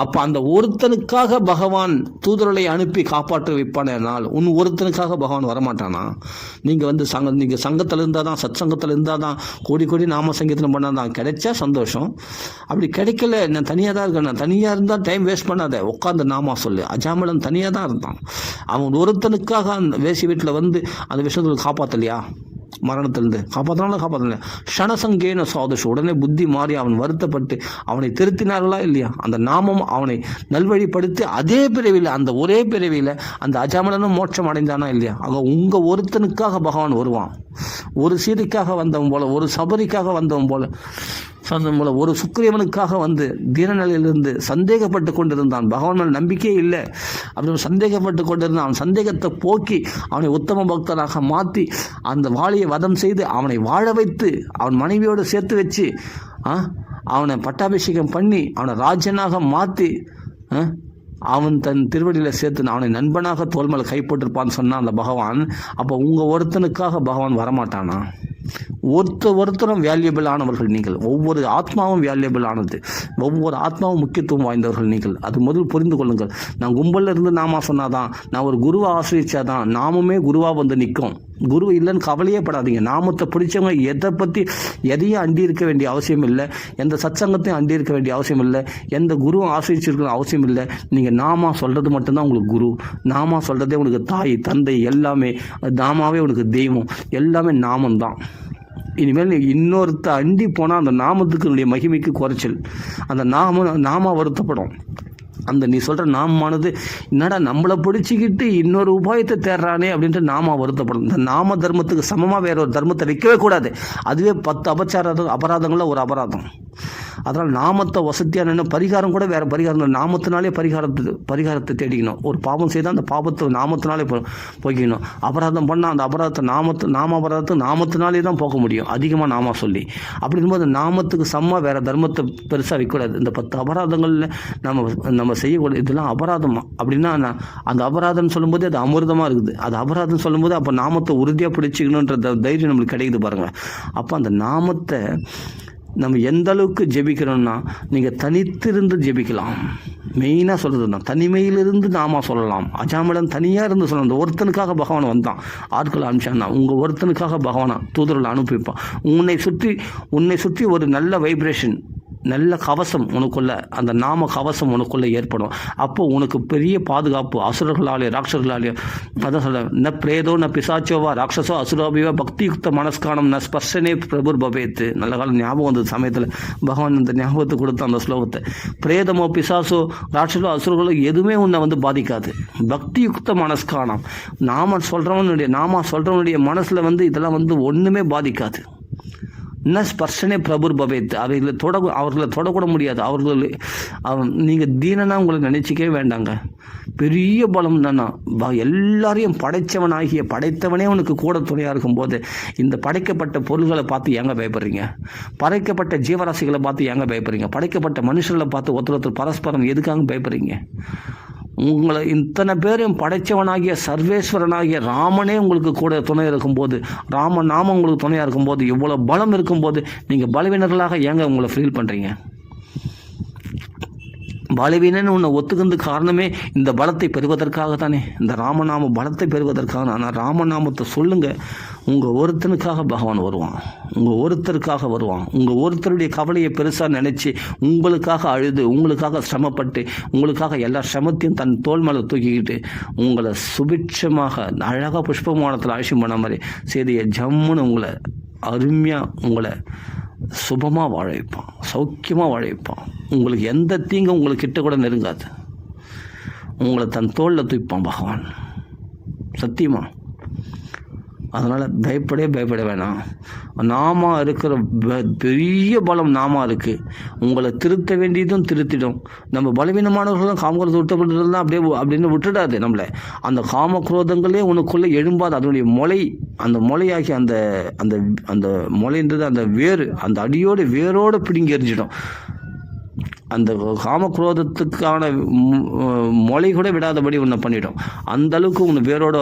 அப்போ அந்த ஒருத்தனுக்காக பகவான் தூதர்களை அனுப்பி காப்பாற்ற வைப்பானால் உன் ஒருத்தனுக்காக பகவான் வரமாட்டானா? நீங்கள் நீங்கள் சங்கத்தில் இருந்தால் தான், சத் சங்கத்தில் இருந்தால் தான், கோடி நாம சங்கீதம் பண்ணால் தான் கிடைச்சா சந்தோஷம். அப்படி கிடைக்கல, நான் தனியாக தான் இருக்கேன். நான் தனியாக இருந்தால் டைம் வேஸ்ட் பண்ணாத, உட்காந்து நாமா சொல்லு. அஜாமலன் தனியாக தான் இருந்தான். அவன் ஒருத்தனுக்காக அந்த வேசி வீட்டில் வந்து அந்த விஷயத்தில் காப்பாற்றலையா? மரணத்திலிருந்து காப்பாற்றல. க்ஷணசங்கேன சாதுஷு. உடனே புத்தி மாறி அவன் வருத்தப்பட்டு அவனை திருத்தினார்களா இல்லையா? அந்த நாமம் அவனை நல்வழிப்படுத்தி அதே பிறவியில், அந்த ஒரே பிறவியில் அந்த அஜாமலனும் மோட்சம் அடைந்தானா இல்லையா? ஆக உங்கள் ஒருத்தனுக்காக பகவான் வருவான். ஒரு சீதைக்காக வந்தவன் போல, ஒரு சபரிக்காக வந்தவன் போல, ஒரு சுக்கிரீவனுக்காக வந்து தீனநிலையிலிருந்து சந்தேகப்பட்டு கொண்டிருந்தான். பகவான் மேல் நம்பிக்கையே இல்லை அப்படின்னு சந்தேகப்பட்டு கொண்டிருந்தான். அவன் சந்தேகத்தை போக்கி அவனை உத்தம பக்தராக மாற்றி அந்த வாலியை வதம் செய்து அவனை வாழ வைத்து அவன் மனைவியோடு சேர்த்து வச்சு அவனை பட்டாபிஷேகம் பண்ணி அவனை ராஜ்யனாக மாற்றி அவன் தன் திருவடியில் சேர்த்து அவனை நண்பனாக தோல் மேலே கை போட்டிருப்பான்னு சொன்னான் அந்த பகவான். அப்போ உங்கள் ஒருத்தனுக்காக பகவான் வரமாட்டானா? ஒருத்தரும் வேல்யூபிள் ஆனவர்கள் நீங்கள். ஒவ்வொரு ஆத்மாவும் வேல்யூபிள் ஆனது. ஒவ்வொரு ஆத்மாவும் முக்கியத்துவம் வாய்ந்தவர்கள் நீங்கள். அது முதல் புரிந்து கொள்ளுங்கள். நான் கும்பலில் இருந்து நாமா சொன்னாதான், நான் ஒரு குருவை ஆசிரிச்சாதான் நாமுமே குருவாக வந்து நிற்கும். குரு இல்லைன்னு கவலையே படாதீங்க. நாமத்தை பிடிச்சவங்க எதையும் அண்டி இருக்க வேண்டிய அவசியம் இல்லை. எந்த சத்சங்கத்தையும் அண்டி இருக்க வேண்டிய அவசியம் இல்லை. எந்த குருவும் ஆசிரிச்சிருக்கிற அவசியம் இல்லை. நீங்கள் நாமா சொல்கிறது மட்டும்தான் உங்களுக்கு குரு. நாமா சொல்கிறதே உங்களுக்கு தாய் தந்தை எல்லாமே. நாமாவே உனக்கு தெய்வம். எல்லாமே நாமந்தான். இனிமேல் நீ இன்னொருத்த அண்டி போனால் அந்த நாமத்துக்கு மகிமைக்கு குறைச்சல். அந்த நாம வருத்தப்படும். அந்த நீ சொல்கிற நாமானது என்னடா நம்மளை பிடிச்சிக்கிட்டு இன்னொரு உபாயத்தை தேடுறானே அப்படின்ட்டு நாம வருத்தப்படும். இந்த நாம தர்மத்துக்கு சமமாக வேற ஒரு தர்மத்தை வைக்கவே கூடாது. அதுவே 10 அபராதங்களில் ஒரு அபராதம். அதனால் நாமத்தை வசதியான பரிகாரம் கூட வேறு பரிகாரம். நாமத்தினாலே பரிகாரத்தை தேடிக்கணும். ஒரு பாவம் செய்தால் அந்த பாவத்தை நாமத்தினாலே போய்க்கணும். அபராதம் பண்ணால் அந்த அபராதத்தை அபராதத்தை நாமத்தினாலே தான் போக முடியும், அதிகமாக நாம சொல்லி. அப்படிங்கும்போது நாமத்துக்கு சமமாக வேறு தர்மத்தை பெருசாக வைக்கக்கூடாது. இந்த 10 அபராதங்களில் நம்ம செய்யக்கூடாது. இதெல்லாம் அபராதமா அப்படின்னா அந்த அபராதம் சொல்லும்போது அது அமிர்தமாக இருக்குது. அது அபராதம் சொல்லும்போது அப்போ நாமத்தை உறுதியாக பிடிச்சிக்கணுன்ற தைரியம் நம்மளுக்கு கிடைக்குது பாருங்கள். அப்போ அந்த நாமத்தை நம்ம எந்த அளவுக்கு ஜெபிக்கிறோம்னா, நீங்கள் தனித்திருந்து ஜெபிக்கலாம். மெயினாக சொல்கிறது தான், தனிமையிலிருந்து நாம சொல்லலாம். அஜாமலன் தனியாக இருந்து சொல்லலாம். அந்த ஒருத்தனுக்காக பகவான் வந்தான், ஆட்களை அனுப்பிச்சான்னா உங்கள் ஒருத்தனுக்காக பகவானா தூதர்களை அனுப்பிப்பான். உன்னை சுற்றி ஒரு நல்ல வைப்ரேஷன், நல்ல கவசம் உனக்குள்ள, அந்த நாம கவசம் உனக்குள்ளே ஏற்படும். அப்போ உனக்கு பெரிய பாதுகாப்பு. அசுரர்களாலே ராட்சர்களாலே அதான் சொல்ல, ந பிரேதோ ந பிசாச்சோவா ராட்சசோ அசுரோபிவா பக்தியுக்த மனஸ்கானம் ந ஸ்பர்ஷனே பிரபுர் பவேத்து. நல்ல காலம் ஞாபகம் வந்தது சமயத்தில் பகவான் இந்த ஞாபகத்தை கொடுத்த அந்த ஸ்லோகத்தை. பிரேதமோ பிசாசோ ராட்சசோ அசுரர்களோ எதுவுமே உன்னை வந்து பாதிக்காது. பக்தியுக்த மனஸ்கானம், நாம சொல்கிறவனுடைய மனசில் வந்து இதெல்லாம் வந்து ஒன்றுமே பாதிக்காது. என்ன ஸ்பர்ஷனே பிரபுர் பவேத். அவர்களை தொடக்கூட முடியாது. நீங்கள் தீனனா உங்களை நினைச்சிக்கவே வேண்டாங்க. பெரிய பலம் தானா. எல்லாரையும் படைத்தவனே உனக்கு கூட துணையாக இருக்கும்போது இந்த படைக்கப்பட்ட பொருள்களை பார்த்து ஏங்க பயப்படுறீங்க? படைக்கப்பட்ட ஜீவராசிகளை பார்த்து ஏங்க பயப்படுறீங்க? படைக்கப்பட்ட மனுஷர்களை பார்த்து ஒருத்தர் பரஸ்பரம் எதுக்காக பயப்படுறீங்க? உங்களை இத்தனை பேரையும் படைத்தவனாகிய சர்வேஸ்வரனாகிய ராமனே உங்களுக்கு கூட துணை இருக்கும்போது, ராமநாமம் உங்களுக்கு துணையாக இருக்கும்போது, இவ்வளோ பலம் இருக்கும்போது நீங்கள் பலவீனர்களாக ஏங்க உங்களை ஃபீல் பண்ணுறீங்க? பலவீனன்னு உன்னை ஒத்துக்கிறது காரணமே இந்த பலத்தை பெறுவதற்காக தானே, இந்த ராமநாம பலத்தை பெறுவதற்காக. ஆனால் ராமநாமத்தை சொல்லுங்கள், உங்கள் ஒருத்தனுக்காக பகவான் வருவான், உங்கள் ஒருத்தருக்காக வருவான். உங்கள் ஒருத்தருடைய கவலையை பெருசாக நினச்சி உங்களுக்காக அழுது, உங்களுக்காக சிரமப்பட்டு, உங்களுக்காக எல்லா சிரமத்தையும் தன் தோல் மேலே தூக்கிக்கிட்டு உங்களை சுபிட்சமாக அழகாக புஷ்பமானத்தில் ஆயுஷம் பண்ண மாதிரி செய்தியை ஜம்முன்னு உங்களை அருமையாக உங்களை சுபமாக வாழ வைப்பான், சௌக்கியமாக வாழ வைப்பான். உங்களுக்கு எந்த தீங்கும் உங்களுக்கு கிட்ட கூட நெருங்காது. உங்களை தன் தோளில் தூய்ப்பான் பகவான், சத்தியமாக. அதனால் பயப்பட வேணாம். நாம இருக்கிற பெரிய பலம் நாம இருக்குது. உங்களை திருத்த வேண்டியதும் திருத்திடும். நம்ம பலவீனமானவர்களும் காமக்ரோதம் விட்டப்பட்டு அப்படின்னு விட்டுடாது நம்மளை. அந்த காமக்ரோதங்களே உனக்குள்ளே எழும்பாது. அதனுடைய முளை, அந்த முளையாகி அந்த அந்த அந்த முளைன்றது அந்த வேறு, அந்த அடியோடு வேரோடு பிடுங்கி எறிஞ்சிடும். அந்த காமக்ரோதத்துக்கான மொழி கூட விடாதபடி உன்னை பண்ணிடும். அந்த அளவுக்கு உன்னை வேரோட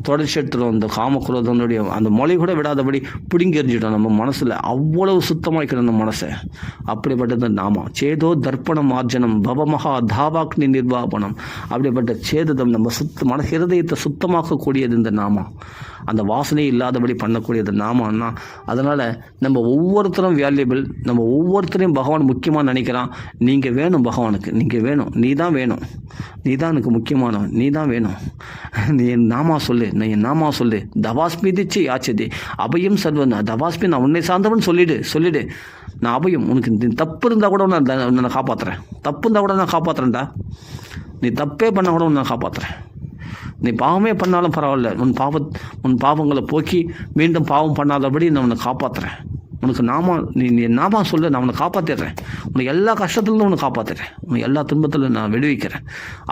தொடர்ச்சி எடுத்துடும். அந்த காமக்ரோதனுடைய அந்த மொழி கூட விடாதபடி பிடுங்கி எறிஞ்சிடும் நம்ம மனசில். அவ்வளவு சுத்தமாக்கணும் அந்த மனசை. அப்படிப்பட்டது நாம சேதோ தர்ப்பணம் ஆர்ஜனம் பவமகா தாவாக்னி நிர்வாபனம். அப்படிப்பட்ட சேதம் நம்ம ஹிருதயத்தை சுத்தமாக்கக்கூடியது இந்த நாமம். அந்த வாசனை இல்லாதபடி பண்ணக்கூடியது நாமன்னா. அதனால் நம்ம ஒவ்வொருத்தரும் வேல்யூபிள். நம்ம ஒவ்வொருத்தரையும் பகவான் முக்கியமாக நினைக்கிறான். நீங்கள் வேணும் பகவானுக்கு, நீங்கள் வேணும், நீ தான் வேணும், நீ தான் எனக்கு முக்கியமானவன், நீ தான் வேணும். நீ என் நாமா சொல்லு, நான் என் நாமா சொல்லு. தவாஸ்மி திச்சு யாச்சதே அபயம் சர்வன். தவாஸ்மி, நான் உன்னை சார்ந்தவன் சொல்லிடு. நான் அபயம். உனக்கு தப்பு இருந்தால் கூட நான் காப்பாற்றுறேன். தப்பு இருந்தால் கூட நான் காப்பாற்றுறேன்டா. நீ தப்பே பண்ணால் கூட நான் காப்பாற்றுறேன். நீ பாவமே பண்ணாலும் பரவாயில்ல, உன் பாவங்களை போக்கி மீண்டும் பாவம் பண்ணாதபடி நான் உன்னை காப்பாற்றுறேன். உனக்கு நீ நாமா சொல்லு, நான் உன்னை காப்பாற்றிடுறேன். உனக்கு எல்லா கஷ்டத்துலேருந்து உன்னை காப்பாற்றிடுறேன். உனக்கு எல்லா துன்பத்திலும் நான் விடுவிக்கிறேன்.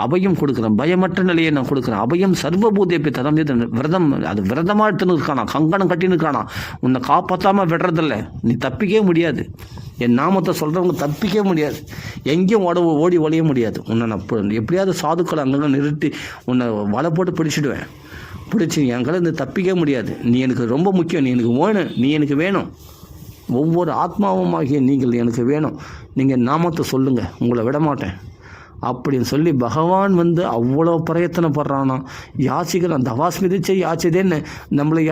அபயம் கொடுக்குறேன், பயமற்ற நிலையை நான் கொடுக்குறேன். அபயம் சர்வபூதேப்பி தரம் விரதம். அது விரதமாக எடுத்துன்னு இருக்கானா, கங்கணம் கட்டின்னு இருக்கானா. உன்னை காப்பாற்றாமல் விடுறதில்ல. நீ தப்பிக்கவே முடியாது. என் நாமத்தை சொல்கிறவங்க தப்பிக்கவே முடியாது. எங்கேயும் ஓடி ஒழிய முடியாது. உன்னை நான் எப்படியாவது சாதுக்களை அங்கங்கே நிறுத்தி உன்னை வலை போட்டு பிடிச்சிடுவேன். பிடிச்சி என் இருந்து தப்பிக்கவே முடியாது. நீ எனக்கு ரொம்ப முக்கியம், நீ எனக்கு வேணும், நீ எனக்கு வேணும். ஒவ்வொரு ஆத்மாவுமாகிய நீங்கள் எனக்கு வேணும். நீங்கள் நாமத்தை சொல்லுங்கள், உங்களை விடமாட்டேன் அப்படின்னு சொல்லி பகவான் அவ்வளோ பிரயத்தனப்படுறானா. யாசிக்கிறான். தவாஸ்மிதிச்சை யாச்சதேன்னு நம்மளை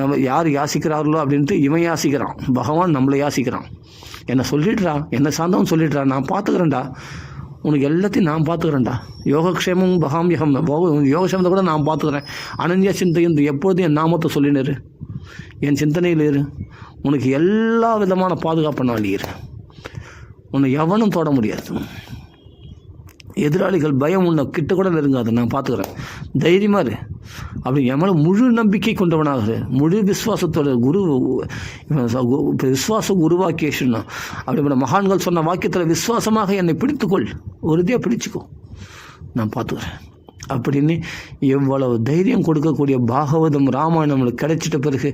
நம்ம யார் யாசிக்கிறார்களோ அப்படின்ட்டு இவன் யாசிக்கிறான். பகவான் நம்மளை யாசிக்கிறான். என்னை சொல்லிடுறா, என்னை சார்ந்தவன் சொல்லிடுறா, நான் பார்த்துக்கிறேன்டா, உனக்கு எல்லாத்தையும் நான் பார்த்துக்கிறேன்டா. யோகக்ஷேமம் பகாமியகம், யோகக்ஷேமத்தை கூட நான் பார்த்துக்கிறேன். அனன்ய சிந்தையும் எப்பொழுதும் என் நாமத்தை சொல்லினரு, என் சிந்தனையில் இரு. உனக்கு எல்லா விதமான பாதுகாப்பு நான் இரு. உன்னை எவனும் தொட முடியாது. எதிராளிகள் பயம் உன்னை கிட்ட கூட நெருங்காது, நான் பார்த்துக்கிறேன். தைரியமாக இரு. அப்படி என் மேலே முழு நம்பிக்கை கொண்டவனாக, முழு விஸ்வாசத்தோட விஸ்வாசம் குருவாக்கியேஷன்னா. அப்படிப்பட்ட மகான்கள் சொன்ன வாக்கியத்தில் விசுவாசமாக என்னை பிடித்துக்கொள், உறுதியாக பிடிச்சிக்கோ, நான் பார்த்துக்கிறேன் அப்படின்னு எவ்வளவு தைரியம் கொடுக்கக்கூடிய பாகவதம் ராமாயணம் நம்மளுக்கு கிடைச்சிட்ட பிறகு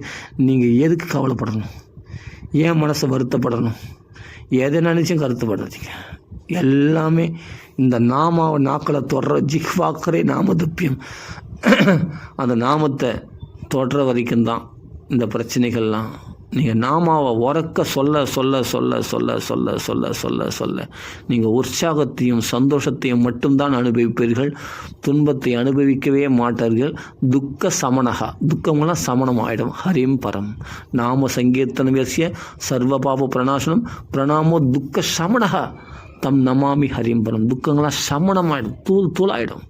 நீங்கள் எதுக்கு கவலைப்படணும்? ஏன் மனசை வருத்தப்படணும்? எதை நினச்சும் கருத்துப்படுறதுங்க. எல்லாமே இந்த நாமாவை நாக்களை தொடர ஜிஹ்வாக்கரே நாமதுப்பியம். அந்த நாமத்தை தொடர வரைக்கும் தான் இந்த பிரச்சனைகள்லாம். நீங்கள் நாமாவை உறக்க சொல்ல சொல்ல சொல்ல சொல்ல சொல்ல சொல்ல சொல்ல சொல்ல நீங்கள் உற்சாகத்தையும் சந்தோஷத்தையும் மட்டும்தான் அனுபவிப்பீர்கள். துன்பத்தை அனுபவிக்கவே மாட்டார்கள். துக்க சமனகா, துக்கமெல்லாம் சமணம் ஆகிடும். ஹரிம் பரம் நாம சங்கீர்த்தனம் யஸ்ய சர்வ பாப பிரணாசனம் பிரணாமோ துக்க சமனகா தம் நமாமி ஹரிம் பரம். துக்கங்களாம் சமணம் ஆகிடும், தூள் ஆகிடும்.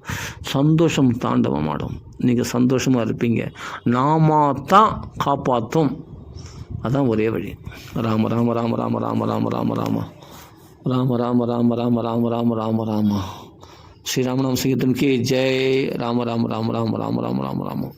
சந்தோஷம் தாண்டவம் ஆடும். நீங்கள் சந்தோஷமாக இருப்பீங்க. நாமா தான் காப்பாற்றும். அதான் ஒரே வழி. ராம ராம ராம ராம ராம ராம ராம ராம ராம ராம ராம ராம ராம ராம ராம ராம ஸ்ரீராமநாம சங்கீர்த்தன் கி ஜெய். ராம ராம ராம ராம ராம ராம ராம ராம